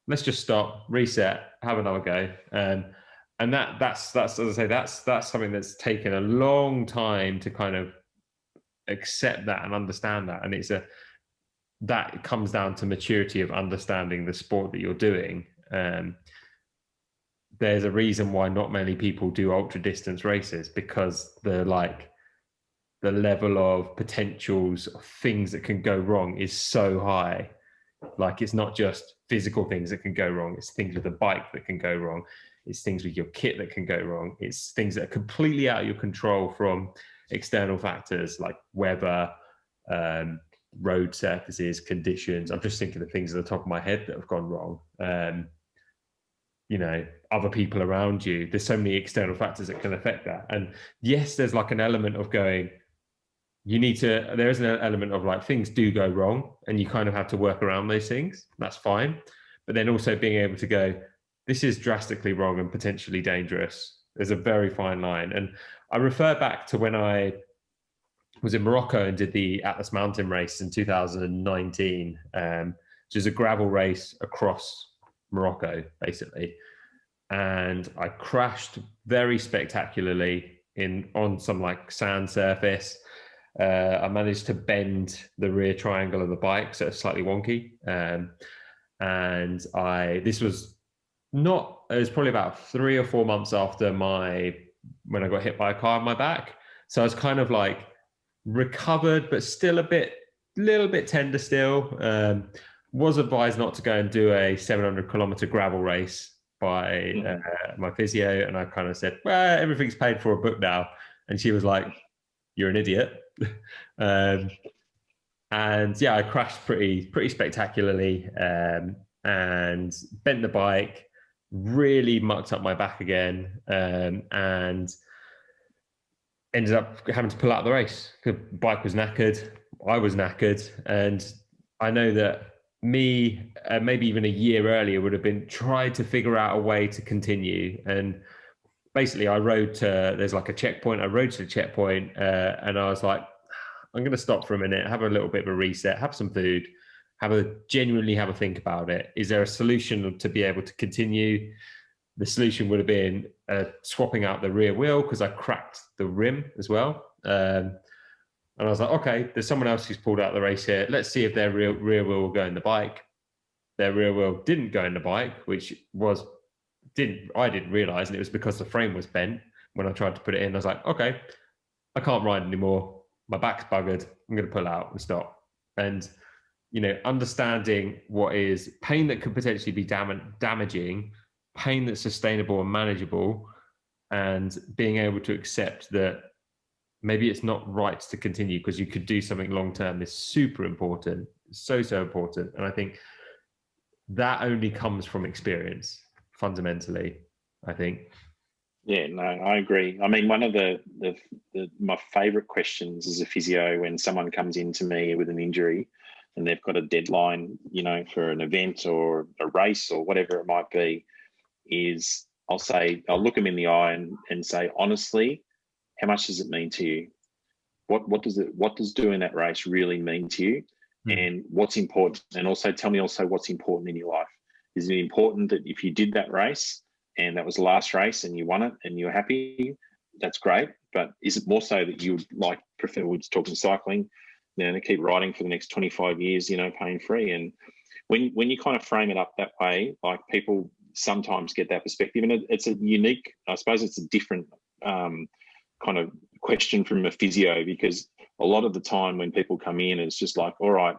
Let's just stop, reset, have another go. And that's as I say, that's something that's taken a long time to kind of accept that and understand that. And that comes down to maturity of understanding the sport that you're doing. There's a reason why not many people do ultra distance races, because the level of potentials of things that can go wrong is so high. Like, it's not just physical things that can go wrong, it's things with the bike that can go wrong, it's things with your kit that can go wrong, it's things that are completely out of your control from external factors like weather, road surfaces, conditions. I'm just thinking of things at the top of my head that have gone wrong. You know, other people around you, there's so many external factors that can affect that. And yes, there's like an element of going, there is an element of like, things do go wrong and you kind of have to work around those things. That's fine. But then also being able to go, this is drastically wrong and potentially dangerous. There's a very fine line. And I refer back to when I was in Morocco and did the Atlas Mountain Race in 2019, which is a gravel race across Morocco, basically. And I crashed very spectacularly on some like sand surface. I managed to bend the rear triangle of the bike, so it's slightly wonky. And it was probably about 3 or 4 months after when I got hit by a car on my back. So I was kind of like recovered, but still little bit tender still. Was advised not to go and do a 700-kilometer gravel race by my physio. And I kind of said, well, everything's paid for a book now. And she was like, you're an idiot. And yeah, I crashed pretty spectacularly, and bent the bike, really mucked up my back again, and ended up having to pull out of the race. The bike was knackered, I was knackered, and I know that me, maybe even a year earlier, would have been tried to figure out a way to continue. And basically there's like a checkpoint. I rode to the checkpoint, and I was like, I'm going to stop for a minute, have a little bit of a reset, have some food, genuinely have a think about it. Is there a solution to be able to continue? The solution would have been swapping out the rear wheel, because I cracked the rim as well. And I was like, okay, there's someone else who's pulled out the race here. Let's see if their rear wheel will go in the bike. Their rear wheel didn't go in the bike, which I didn't realize. And it was because the frame was bent when I tried to put it in. I was like, okay, I can't ride anymore. My back's buggered. I'm going to pull out and stop. And, you know, understanding what is pain that could potentially be damaging, pain that's sustainable and manageable, and being able to accept that maybe it's not right to continue because you could do something long-term is super important. So important. And I think that only comes from experience, fundamentally, I think. Yeah, no, I agree. I mean, one of my favorite questions as a physio, when someone comes into me with an injury and they've got a deadline, you know, for an event or a race or whatever it might be, is I'll look them in the eye and say, honestly, how much does it mean to you? What does doing that race really mean to you? And what's important? And also tell me also what's important in your life. Is it important that if you did that race and that was the last race and you won it and you're happy, that's great. But is it more so that you would prefer, we're talking cycling, you know, to keep riding for the next 25 years, you know, pain free? And when you kind of frame it up that way, like, people sometimes get that perspective, and it's a unique, I suppose it's a different kind of question from a physio, because a lot of the time when people come in, it's just like, all right,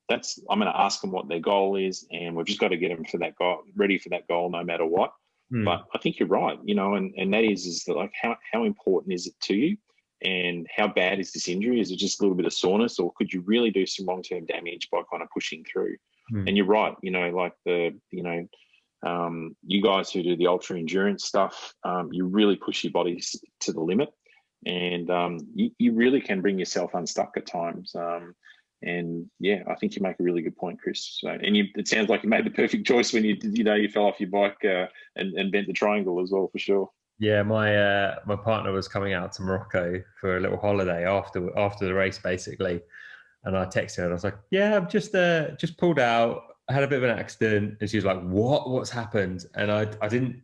I'm going to ask them what their goal is, and we've just got to get them for that goal, ready for that goal, no matter what. But I think you're right, and that is that, like, how important is it to you, and how bad is this injury? Is it just a little bit of soreness, or could you really do some long-term damage by kind of pushing through? And you're right, like you guys who do the ultra endurance stuff, you really push your bodies to the limit, and you really can bring yourself unstuck at times. And yeah, I think you make a really good point, Chris. So, and it sounds like you made the perfect choice when you fell off your bike and bent the triangle as well, for sure. Yeah, my partner was coming out to Morocco for a little holiday after the race, basically, and I texted her and I was like, "Yeah, I've just pulled out. I had a bit of an accident," and she was like, "What's happened?" And I didn't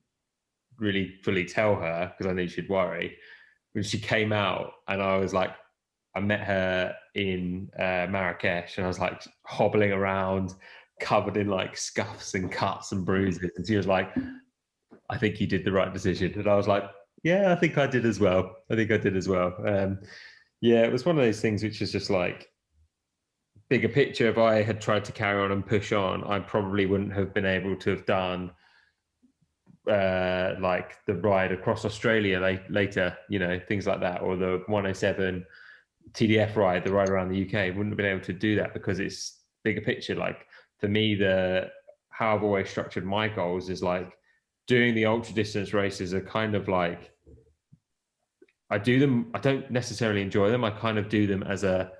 really fully tell her because I knew she'd worry. When she came out, and I was like, I met her in Marrakesh, and I was like hobbling around, covered in like scuffs and cuts and bruises, and she was like, "I think you did the right decision," and I was like, "Yeah, I think I did as well. I think I did as well." Yeah, it was one of those things which is just like, bigger picture. If I had tried to carry on and push on, I probably wouldn't have been able to have done like the ride across Australia later, things like that, or the 107 TDF ride, the ride around the UK. Wouldn't have been able to do that because it's bigger picture. Like, for me, how I've always structured my goals is like, doing the ultra distance races are kind of like, I do them, I don't necessarily enjoy them. I kind of do them as a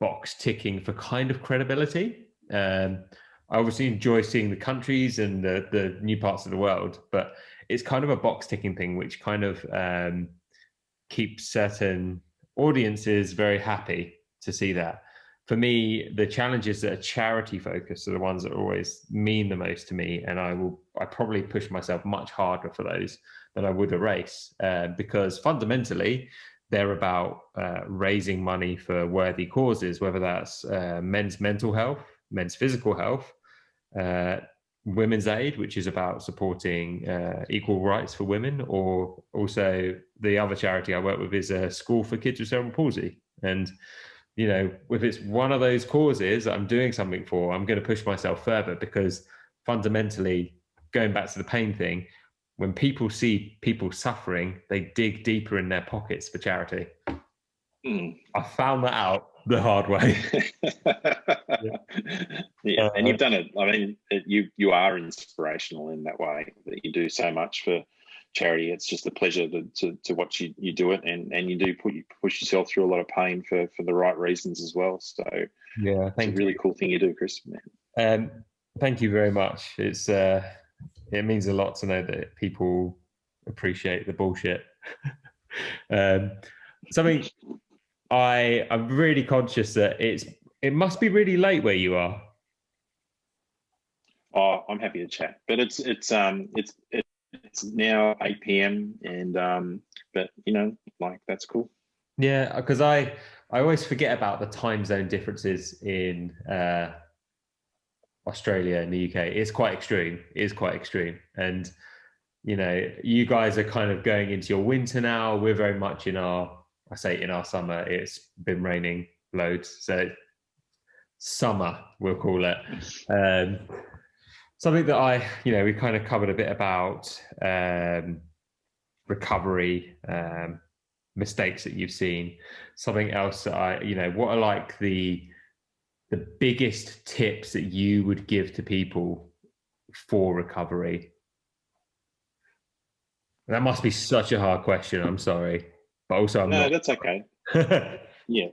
box ticking for kind of credibility. I obviously enjoy seeing the countries and the new parts of the world, but it's kind of a box ticking thing, which kind of keeps certain audiences very happy to see that. For me, the challenges that are charity focused are the ones that always mean the most to me, and I probably push myself much harder for those than I would a race, because fundamentally they're about raising money for worthy causes, whether that's men's mental health, men's physical health, women's aid, which is about supporting equal rights for women, or also the other charity I work with is a school for kids with cerebral palsy. And if it's one of those causes that I'm doing something for, I'm going to push myself further, because fundamentally, going back to the pain thing, when people see people suffering, they dig deeper in their pockets for charity. I found that out the hard way. Yeah, and you've done it. I mean, you are inspirational in that way, that you do so much for charity. It's just a pleasure to watch you do it, and you do push yourself through a lot of pain for the right reasons as well. So yeah, it's a really cool thing you do, Chris. Thank you very much. It means a lot to know that people appreciate the bullshit. Something I'm really conscious that it must be really late where you are. Oh, I'm happy to chat, but it's now 8 p.m. and but like, that's cool. Yeah, because I always forget about the time zone differences in Australia and the UK. It's quite extreme. It is quite extreme. And, you guys are kind of going into your winter now. We're very much in our summer. It's been raining loads. So summer, we'll call it. Something that we kind of covered a bit about recovery, mistakes that you've seen. Something else that what are like the biggest tips that you would give to people for recovery? That must be such a hard question. I'm sorry, but also No, that's okay. Yeah.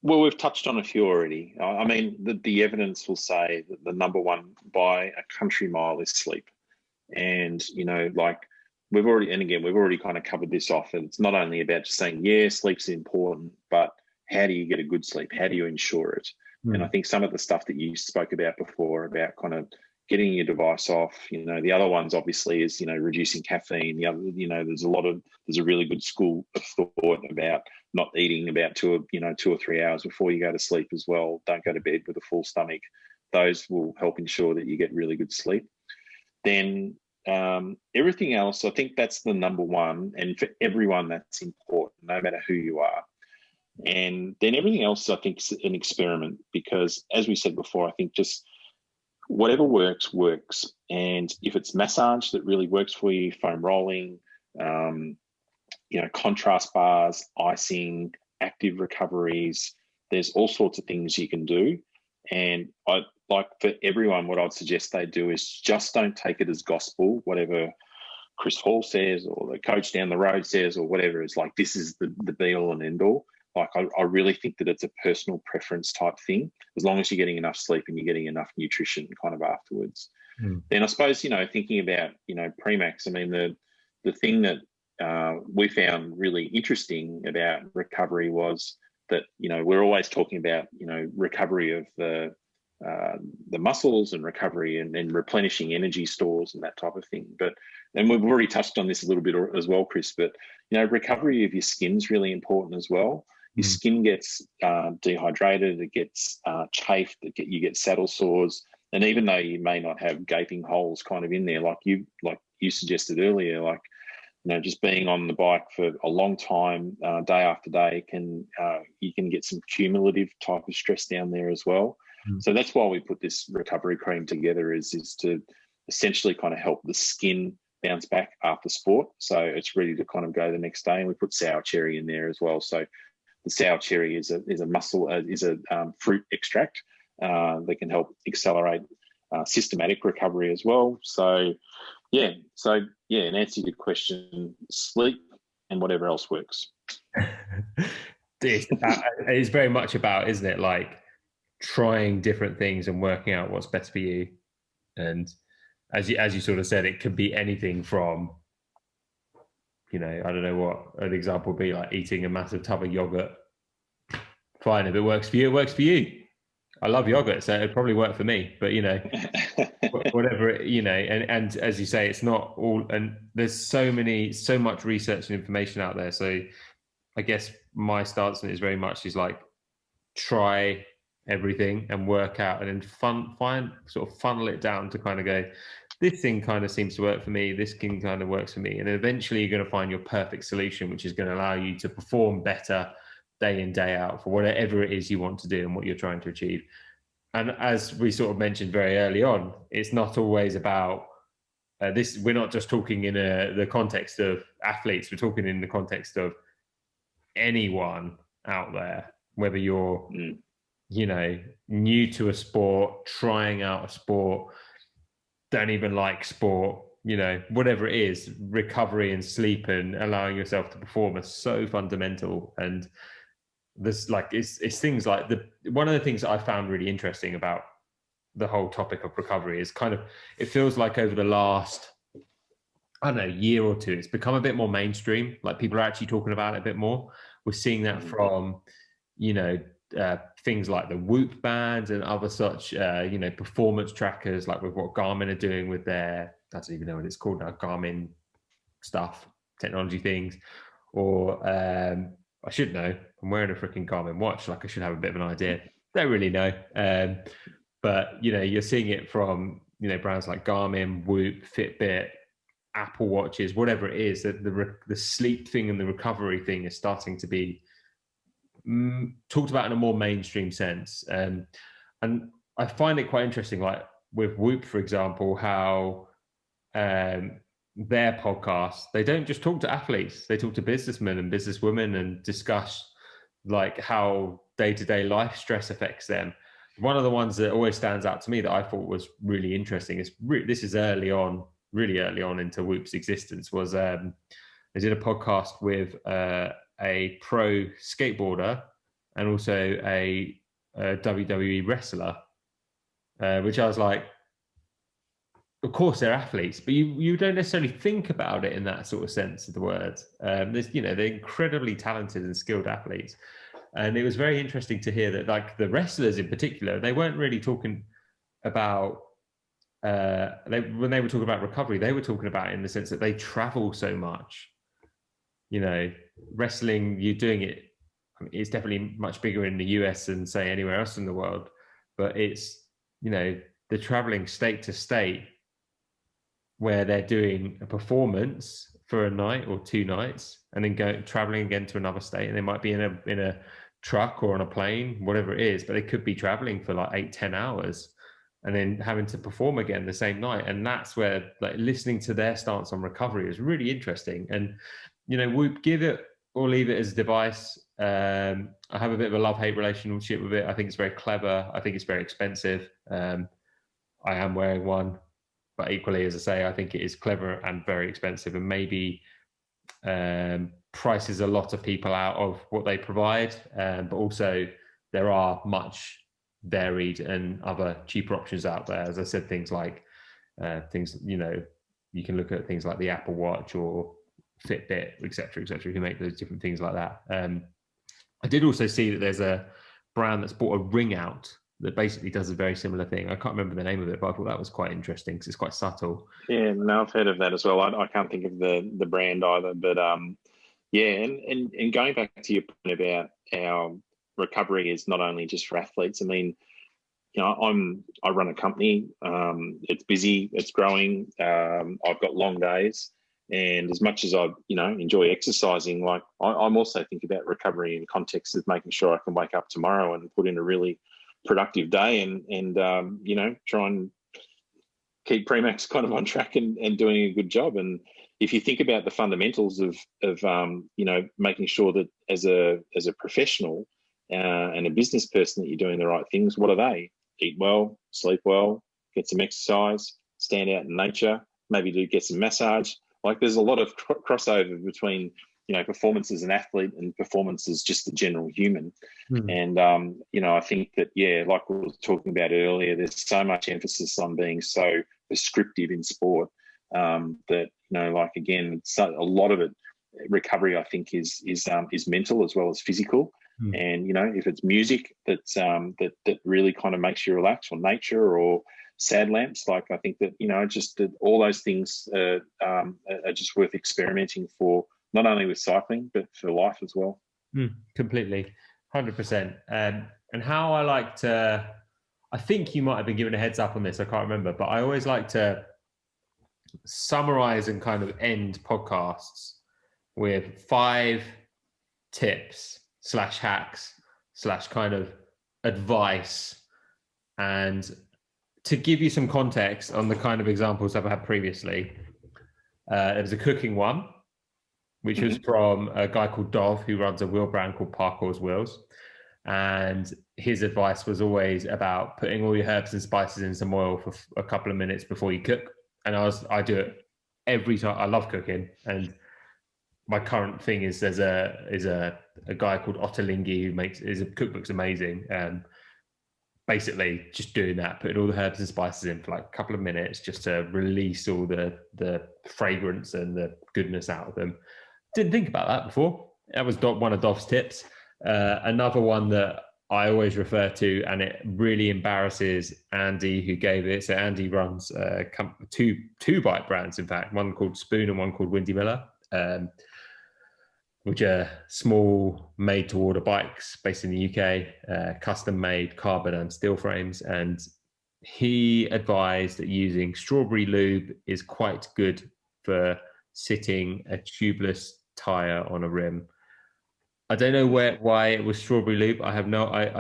Well, we've touched on a few already. I mean, the evidence will say that the number one by a country mile is sleep. And, like, we've already kind of covered this off. And it's not only about just saying, yeah, sleep's important, but how do you get a good sleep? How do you ensure it? And I think some of the stuff that you spoke about before, about kind of getting your device off, the other ones obviously is, reducing caffeine. The other, there's a really good school of thought about not eating about 2 or 3 hours before you go to sleep as well. Don't go to bed with a full stomach. Those will help ensure that you get really good sleep. Then everything else, I think that's the number one. And for everyone, that's important, no matter who you are. And then everything else, I think, is an experiment, because as we said before, I think just whatever works, works. And if it's massage that really works for you, foam rolling, contrast bars, icing, active recoveries, there's all sorts of things you can do. And I like, for everyone, what I'd suggest they do is just don't take it as gospel, whatever Chris Hall says or the coach down the road says or whatever. It's like, this is the be all and end all. Like, I really think that it's a personal preference type thing, as long as you're getting enough sleep and you're getting enough nutrition kind of afterwards. Then I suppose, thinking about, Premax, I mean, the thing that we found really interesting about recovery was that, we're always talking about, recovery of the muscles and recovery and replenishing energy stores and that type of thing. And we've already touched on this a little bit as well, Chris, but, recovery of your skin is really important as well. Your skin gets dehydrated, it gets chafed, you get saddle sores. And even though you may not have gaping holes kind of in there, like you suggested earlier, like, just being on the bike for a long time, day after day, you can get some cumulative type of stress down there as well. So that's why we put this recovery cream together, is to essentially kind of help the skin bounce back after sport. So it's ready to kind of go the next day. And we put sour cherry in there as well. So the sour cherry is a fruit extract that can help accelerate systematic recovery as well. So in answer to your question, sleep and whatever else works. It's very much about, isn't it, like trying different things and working out what's best for you. And as you sort of said, it could be anything from, I don't know what an example would be, like eating a massive tub of yogurt. Fine, if it works for you, it works for you. I love yogurt, so it'd probably work for me. But whatever, and as you say, it's not all. And there's so much research and information out there. So I guess my stance on it is very much like try everything and work out, and then funnel it down to kind of go, this thing kind of seems to work for me, this thing kind of works for me, and eventually you're going to find your perfect solution, which is going to allow you to perform better day in, day out for whatever it is you want to do and what you're trying to achieve. And as we sort of mentioned very early on, it's not always about this. We're not just talking in the context of athletes. We're talking in the context of anyone out there, whether you're, new to a sport, trying out a sport, don't even like sport, whatever it is, recovery and sleep and allowing yourself to perform are so fundamental. And this, like, it's things like one of the things that I found really interesting about the whole topic of recovery is kind of, it feels like over the last, I don't know, year or two, it's become a bit more mainstream. Like, people are actually talking about it a bit more. We're seeing that from, things like the Whoop bands and other such, performance trackers, like with what Garmin are doing with their, I don't even know what it's called now, Garmin stuff, technology things, or I should know. I'm wearing a freaking Garmin watch. Like, I should have a bit of an idea. Don't really know. But, you're seeing it from, brands like Garmin, Whoop, Fitbit, Apple Watches, whatever it is, that the sleep thing and the recovery thing is starting to be talked about in a more mainstream sense. And I find it quite interesting, like with Whoop, for example, how their podcast, they don't just talk to athletes, they talk to businessmen and businesswomen and discuss like how day-to-day life stress affects them. One of the ones that always stands out to me that I thought was really interesting is this is really early on into Whoop's existence, was they did a podcast with a pro skateboarder and also a WWE wrestler, which I was like, of course they're athletes, but you don't necessarily think about it in that sort of sense of the word. They're incredibly talented and skilled athletes. And it was very interesting to hear that, like, the wrestlers in particular, they weren't really talking about, when they were talking about recovery, they were talking about it in the sense that they travel so much. Wrestling, you're doing it, it's definitely much bigger in the US than, say, anywhere else in the world. But it's, they're traveling state to state where they're doing a performance for a night or 2 nights and then traveling again to another state. And they might be in a truck or on a plane, whatever it is, but they could be traveling for like 8-10 hours and then having to perform again the same night. And that's where like listening to their stance on recovery is really interesting. And, you know, we give it or leave it as a device. I have a bit of a love-hate relationship with it. I think it's very clever. I think it's very expensive. I am wearing one, but equally, as I say, I think it is clever and very expensive, and maybe prices a lot of people out of what they provide. But also, there are much varied and other cheaper options out there. As I said, things like you know, you can look at things like the Apple Watch or Fitbit, etc., etc. who make those different things like that. I did also see that there's a brand that's bought a ring out that basically does a very similar thing. I can't remember the name of it, but I thought that was quite interesting because it's quite subtle. Yeah, no, I've heard of that as well. I can't think of the brand either, but yeah, and going back to your point about our recovery is not only just for athletes. I mean, you know, I run a company. It's busy, it's growing. I've got long days, and as much as I, you know, enjoy exercising, like I'm also thinking about recovery in context of making sure I can wake up tomorrow and put in a really productive day, and you know, try and keep Premax kind of on track and doing a good job. And if you think about the fundamentals of you know, making sure that as a professional and a business person that you're doing the right things, what are they? Eat well, sleep well, get some exercise, stand out in nature, maybe get some massage. Like there's a lot of crossover between, you know, performance as an athlete and performance as just a general human. And, you know, I think that, yeah, like we were talking about earlier, there's so much emphasis on being so prescriptive in sport that, you know, like, again, a lot of it, recovery, I think, is mental as well as physical. And, you know, if it's music that really kind of makes you relax, or nature, or sad lamps, like, I think that, you know, just all those things are just worth experimenting for, not only with cycling, but for life as well. Completely, 100%. And how I like to, I think you might have been given a heads up on this, I can't remember, but I always like to summarize and kind of end podcasts with 5 tips / hacks / kind of advice, and to give you some context on the kind of examples I've had previously. There was a cooking one, which was from a guy called Dov, who runs a wheel brand called Parcours Wheels. And his advice was always about putting all your herbs and spices in some oil for a couple of minutes before you cook. And I do it every time. I love cooking. And my current thing is there's a guy called Ottolenghi who makes his cookbook's amazing. Basically just doing that, putting all the herbs and spices in for like a couple of minutes just to release all the fragrance and the goodness out of them. Didn't think about that before. That was one of Dov's tips. Another one that I always refer to, and it really embarrasses Andy, who gave it. So Andy runs two bike brands, in fact, one called Spoon and one called Windy Miller, which are small, made-to-order bikes based in the UK, custom-made carbon and steel frames. And he advised that using strawberry lube is quite good for sitting a tubeless tire on a rim. I don't know why it was strawberry lube. I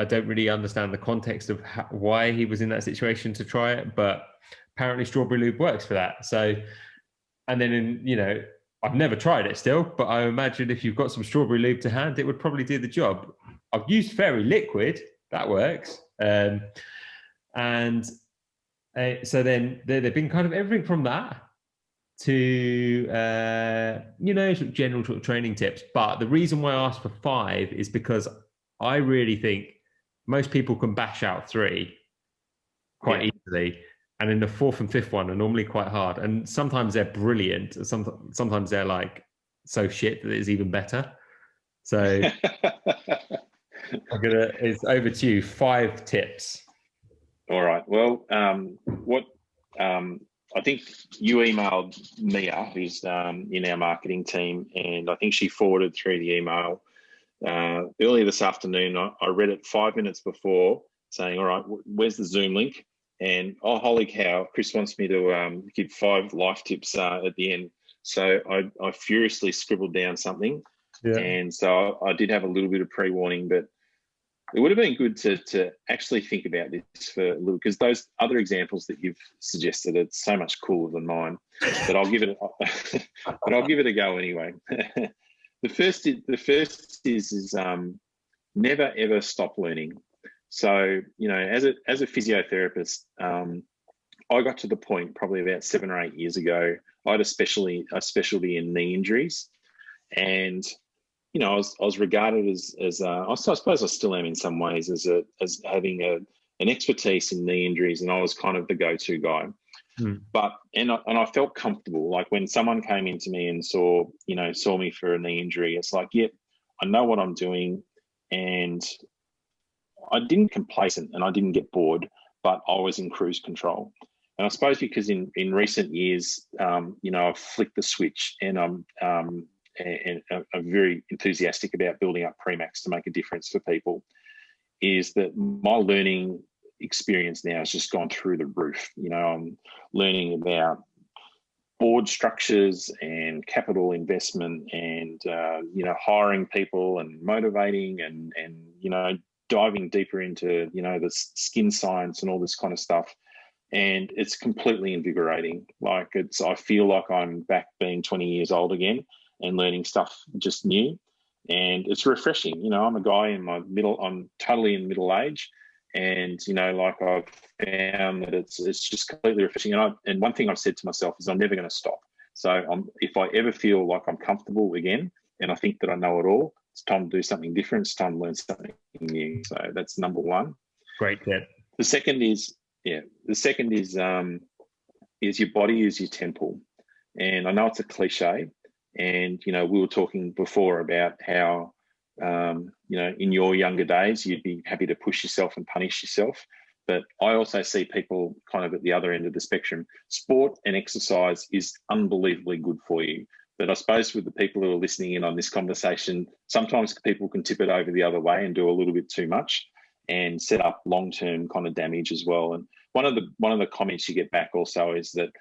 don't really understand the context of why he was in that situation to try it, but apparently strawberry lube works for that. So, and then you know, I've never tried it still, but I imagine if you've got some strawberry lube to hand, it would probably do the job. I've used Fairy Liquid, that works. So then they've been kind of everything from that to, you know, sort of general sort of training tips. But the reason why I asked for 5 is because I really think most people can bash out 3 quite easily. And then the 4th and 5th one are normally quite hard. And sometimes they're brilliant. Sometimes they're like so shit that it's even better. So it's over to you. 5 tips. All right. Well, I think you emailed Mia, who's in our marketing team, and I think she forwarded through the email earlier this afternoon. I read it 5 minutes before, saying, all right, where's the Zoom link? And oh, holy cow, Chris wants me to give 5 life tips at the end. So I furiously scribbled down something. Yeah. And so I did have a little bit of pre-warning, but it would have been good to actually think about this for a little, because those other examples that you've suggested are so much cooler than mine. But I'll give it a go anyway. The first is never ever stop learning. So, you know, as a physiotherapist, I got to the point probably about 7 or 8 years ago. I had a specialty in knee injuries, and you know, I was regarded as I suppose I still am in some ways as having an expertise in knee injuries, and I was kind of the go-to guy. But I felt comfortable. Like when someone came into me and saw me for a knee injury, it's like, yep, I know what I'm doing, and I didn't complacent and I didn't get bored, but I was in cruise control. And I suppose because in recent years, you know, I've flicked the switch, and I'm very enthusiastic about building up Premax to make a difference for people, is that my learning experience now has just gone through the roof. You know, I'm learning about board structures and capital investment, and you know, hiring people and motivating, and you know, diving deeper into, you know, the skin science and all this kind of stuff. And it's completely invigorating. Like I feel like I'm back being 20 years old again and learning stuff just new. And it's refreshing. You know, I'm a guy I'm totally in middle age. And, you know, like I've found that it's just completely refreshing. And one thing I've said to myself is I'm never going to stop. So if I ever feel like I'm comfortable again, and I think that I know it all, it's time to do something different. It's time to learn something new. So that's number one. Great tip. The second is your body is your temple. And I know it's a cliche. And, you know, we were talking before about how, you know, in your younger days, you'd be happy to push yourself and punish yourself. But I also see people kind of at the other end of the spectrum. Sport and exercise is unbelievably good for you. But I suppose with the people who are listening in on this conversation, sometimes people can tip it over the other way and do a little bit too much and set up long-term kind of damage as well. And one of the comments you get back also is that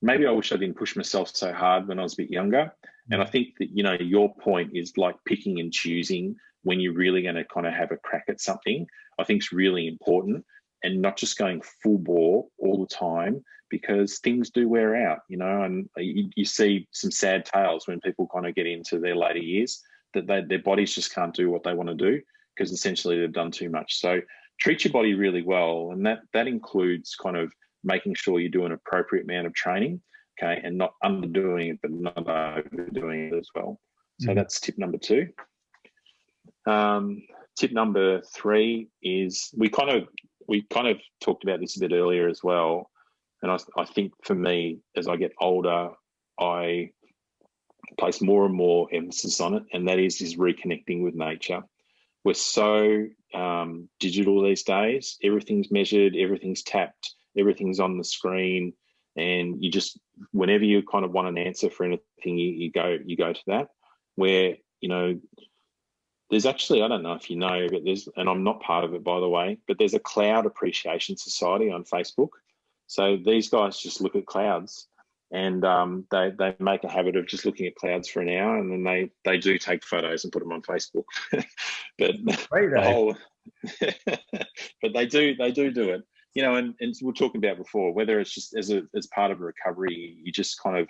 maybe I wish I didn't push myself so hard when I was a bit younger. And I think that, you know, your point is like picking and choosing when you're really going to kind of have a crack at something, I think is really important, and not just going full bore all the time, because things do wear out, you know, and you see some sad tales when people kind of get into their later years that their bodies just can't do what they want to do because essentially they've done too much. So treat your body really well. And that includes kind of making sure you do an appropriate amount of training, okay, and not underdoing it, but not overdoing it as well. So that's tip number 2. Tip number 3 is we kind of talked about this a bit earlier as well. And I think for me, as I get older, I place more and more emphasis on it, and that is reconnecting with nature. We're so digital these days. Everything's measured, everything's tapped, everything's on the screen, and you just, whenever you kind of want an answer for anything, you go to that. Where, you know, there's actually, I don't know if you know, but and I'm not part of it, by the way, but there's a Cloud Appreciation Society on Facebook. So these guys just look at clouds, and they make a habit of just looking at clouds for an hour, and then they do take photos and put them on Facebook. But but they do it, you know. And we were talking about before, whether it's just as part of a recovery, you just kind of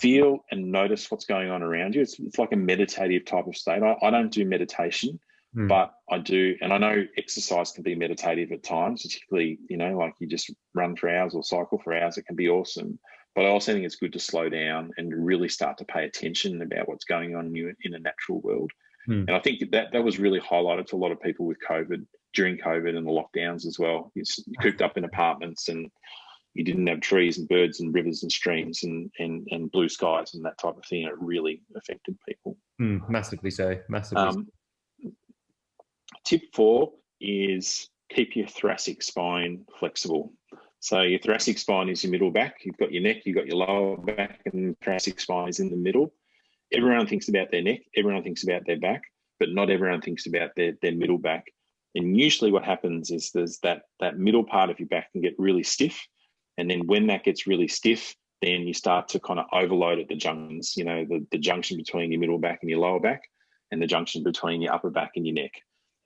feel and notice what's going on around you. It's like a meditative type of state. I don't do meditation, but I do, and I know exercise can be meditative at times, particularly, you know, like you just run for hours or cycle for hours. It can be awesome. But I also think it's good to slow down and really start to pay attention about what's going on in a natural world. And I think that was really highlighted to a lot of people with COVID, during COVID and the lockdowns as well. You're cooped up in apartments, and you didn't have trees and birds and rivers and streams and blue skies and that type of thing. It really affected people. Massively so. Massively. Tip 4 is keep your thoracic spine flexible. So your thoracic spine is your middle back. You've got your neck, you've got your lower back, and the thoracic spine is in the middle. Everyone thinks about their neck, everyone thinks about their back, but not everyone thinks about their middle back. And usually what happens is there's that middle part of your back can get really stiff. And then when that gets really stiff, then you start to kind of overload at the junctions, you know, the junction between your middle back and your lower back, and the junction between your upper back and your neck.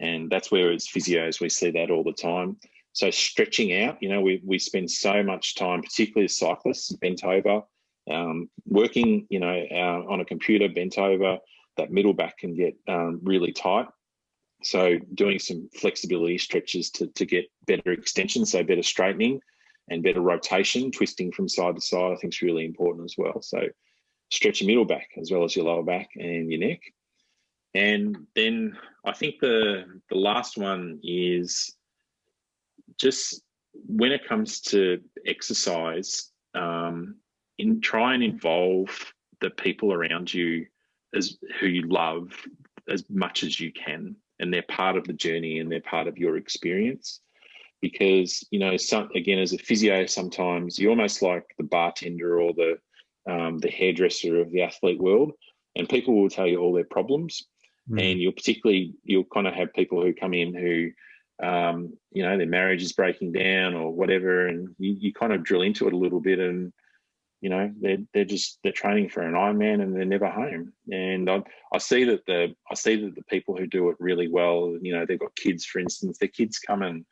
And that's where, as physios, we see that all the time. So stretching out, we spend so much time, particularly as cyclists, bent over, working, on a computer, bent over. That middle back can get really tight. So doing some flexibility stretches to get better extension, so better straightening and better rotation, twisting from side to side, I think is really important as well. So stretch your middle back as well as your lower back and your neck. And then I think the last one is just when it comes to exercise, try and involve the people around you as who you love as much as you can, and they're part of the journey and they're part of your experience. Because again, as a physio, sometimes you're almost like the bartender or the hairdresser of the athlete world, and people will tell you all their problems. And you'll kind of have people who come in who their marriage is breaking down or whatever, and you kind of drill into it a little bit, and they're training for an Ironman and they're never home. And I see that the people who do it really well, they've got kids, for instance, their kids come and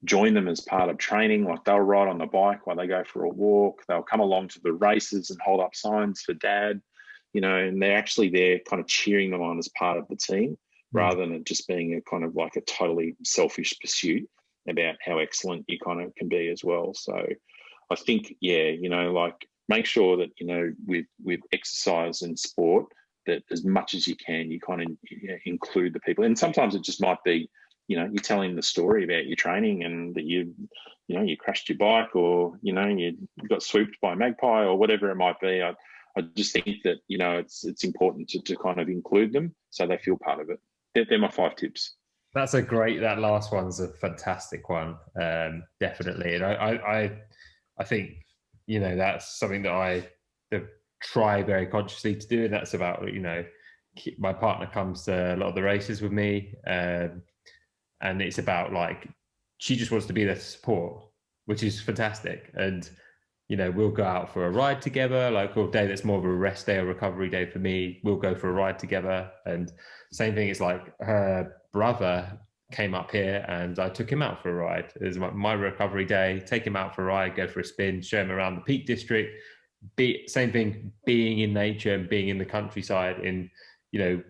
join them as part of training. Like they'll ride on the bike while they go for a walk. They'll come along to the races and hold up signs for dad, and they're actually there kind of cheering them on as part of the team, rather than it just being a kind of like a totally selfish pursuit about how excellent you kind of can be as well. So I think, make sure that, with exercise and sport, that as much as you can, you kind of include the people. And sometimes it just might be, you're telling the story about your training and that you crashed your bike, or, you got swooped by a magpie or whatever it might be. I just think that, it's important to kind of include them so they feel part of it. They're my 5 tips. That last one's a fantastic one. Definitely. And I think, that's something that I try very consciously to do. And that's about, my partner comes to a lot of the races with me. And it's about she just wants to be there to support, which is fantastic. And, we'll go out for a ride together, like a day that's more of a rest day or recovery day for me. We'll go for a ride together. And same thing, it's like her brother came up here and I took him out for a ride. It was my recovery day, take him out for a ride, go for a spin, show him around the Peak District. Same thing, being in nature and being in the countryside in,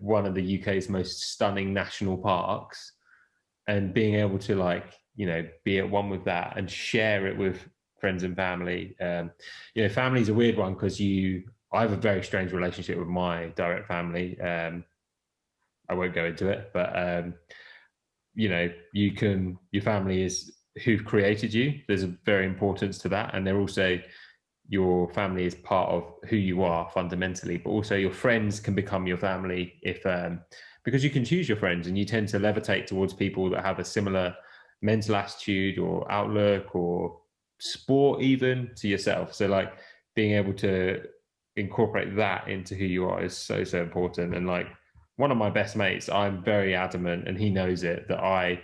one of the UK's most stunning national parks, and being able to be at one with that and share it with friends and family. Family is a weird one because I have a very strange relationship with my direct family. I won't go into it, but your family is who've created you. There's a very importance to that, and they're also, your family is part of who you are fundamentally, but also your friends can become your family because you can choose your friends, and you tend to levitate towards people that have a similar mental attitude or outlook or sport even to yourself. So being able to incorporate that into who you are is so important. And one of my best mates, I'm very adamant, and he knows it, that I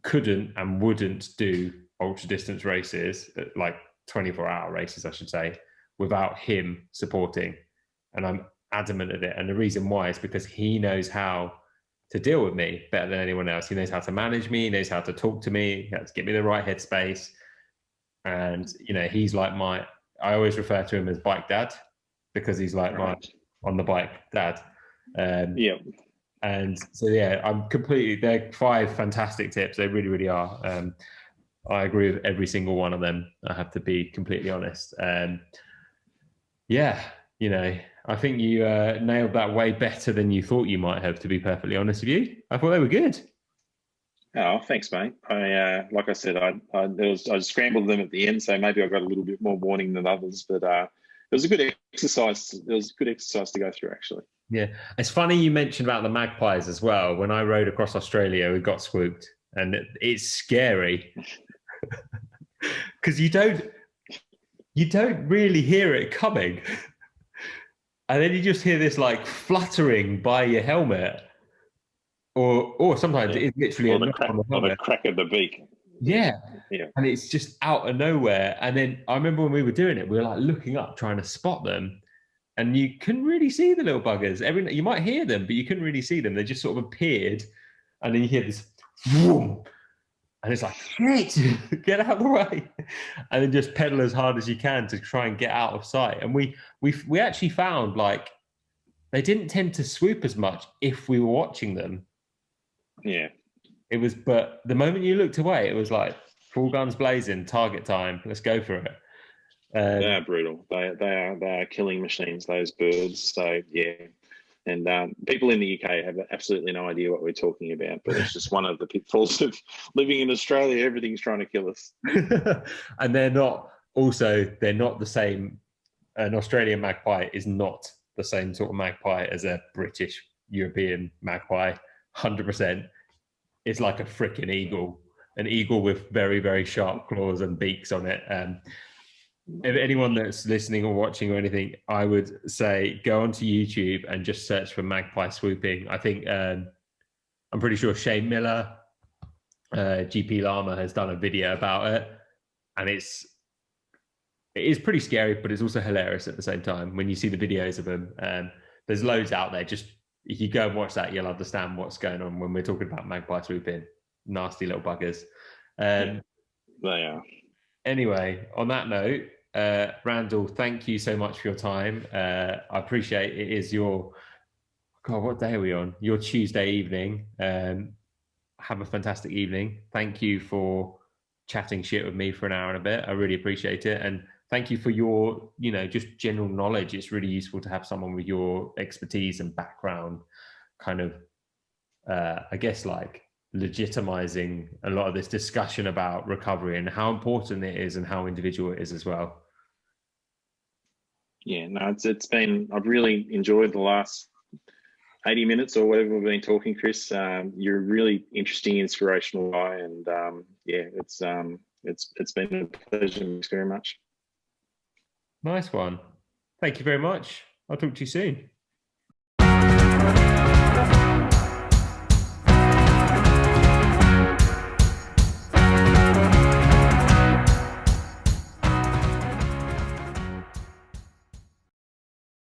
couldn't and wouldn't do ultra distance races, 24-hour races, I should say, without him supporting. And I'm adamant of it. And the reason why is because he knows how to deal with me better than anyone else. He knows how to manage me, he knows how to talk to me, how to get me the right headspace. And, he's I always refer to him as bike dad, because he's my on the bike dad. And so, I'm completely, they're 5 fantastic tips. They really, really are. I agree with every single one of them. I have to be completely honest. I think you nailed that way better than you thought you might have, to be perfectly honest with you. I thought they were good. Oh, thanks, mate. Like I said, I scrambled them at the end, so maybe I got a little bit more warning than others, but it was a good exercise. It was a good exercise to go through, actually. Yeah. It's funny you mentioned about the magpies as well. When I rode across Australia, we got swooped, and it's scary because you don't really hear it coming. And then you just hear this fluttering by your helmet. Or sometimes it is literally or the crack of the beak. Yeah. And it's just out of nowhere. And then I remember when we were doing it, we were looking up, trying to spot them. And you couldn't really see the little buggers. You might hear them, but you couldn't really see them. They just sort of appeared and then you hear this, whoom, and it's like, shit, get out of the way, and then just pedal as hard as you can to try and get out of sight. And we actually found like they didn't tend to swoop as much if we were watching them. Yeah. It was, but the moment you looked away, it was like full guns blazing, target time, let's go for it. They are brutal. They are killing machines, those birds. So yeah, and people in the UK have absolutely no idea what we're talking about. But it's just one of the pitfalls of living in Australia. Everything's trying to kill us. And they're not the same. An Australian magpie is not the same sort of magpie as a British European magpie. 100%. It's like a freaking eagle, an eagle with very, very sharp claws and beaks on it. If anyone that's listening or watching or anything, I would say go onto YouTube and just search for magpie swooping. I think I'm pretty sure Shane Miller, GP Llama, has done a video about it, and it is pretty scary, but it's also hilarious at the same time when you see the videos of them. There's loads out there. Just if you go and watch that, you'll understand what's going on when we're talking about magpie swooping. Nasty little buggers. They are. Anyway, on that note, Randall, thank you so much for your time. I appreciate it. Is your, God, what day are we on? Your Tuesday evening. Have a fantastic evening. Thank you for chatting shit with me for an hour and a bit. I really appreciate it. And thank you for your, just general knowledge. It's really useful to have someone with your expertise and background kind of, I guess, like legitimizing a lot of this discussion about recovery and how important it is and how individual it is as well. Yeah, no, I've really enjoyed the last 80 minutes or whatever we've been talking, Chris. You're a really interesting, inspirational guy, and it's been a pleasure. Thanks very much. Nice one. Thank you very much. I'll talk to you soon.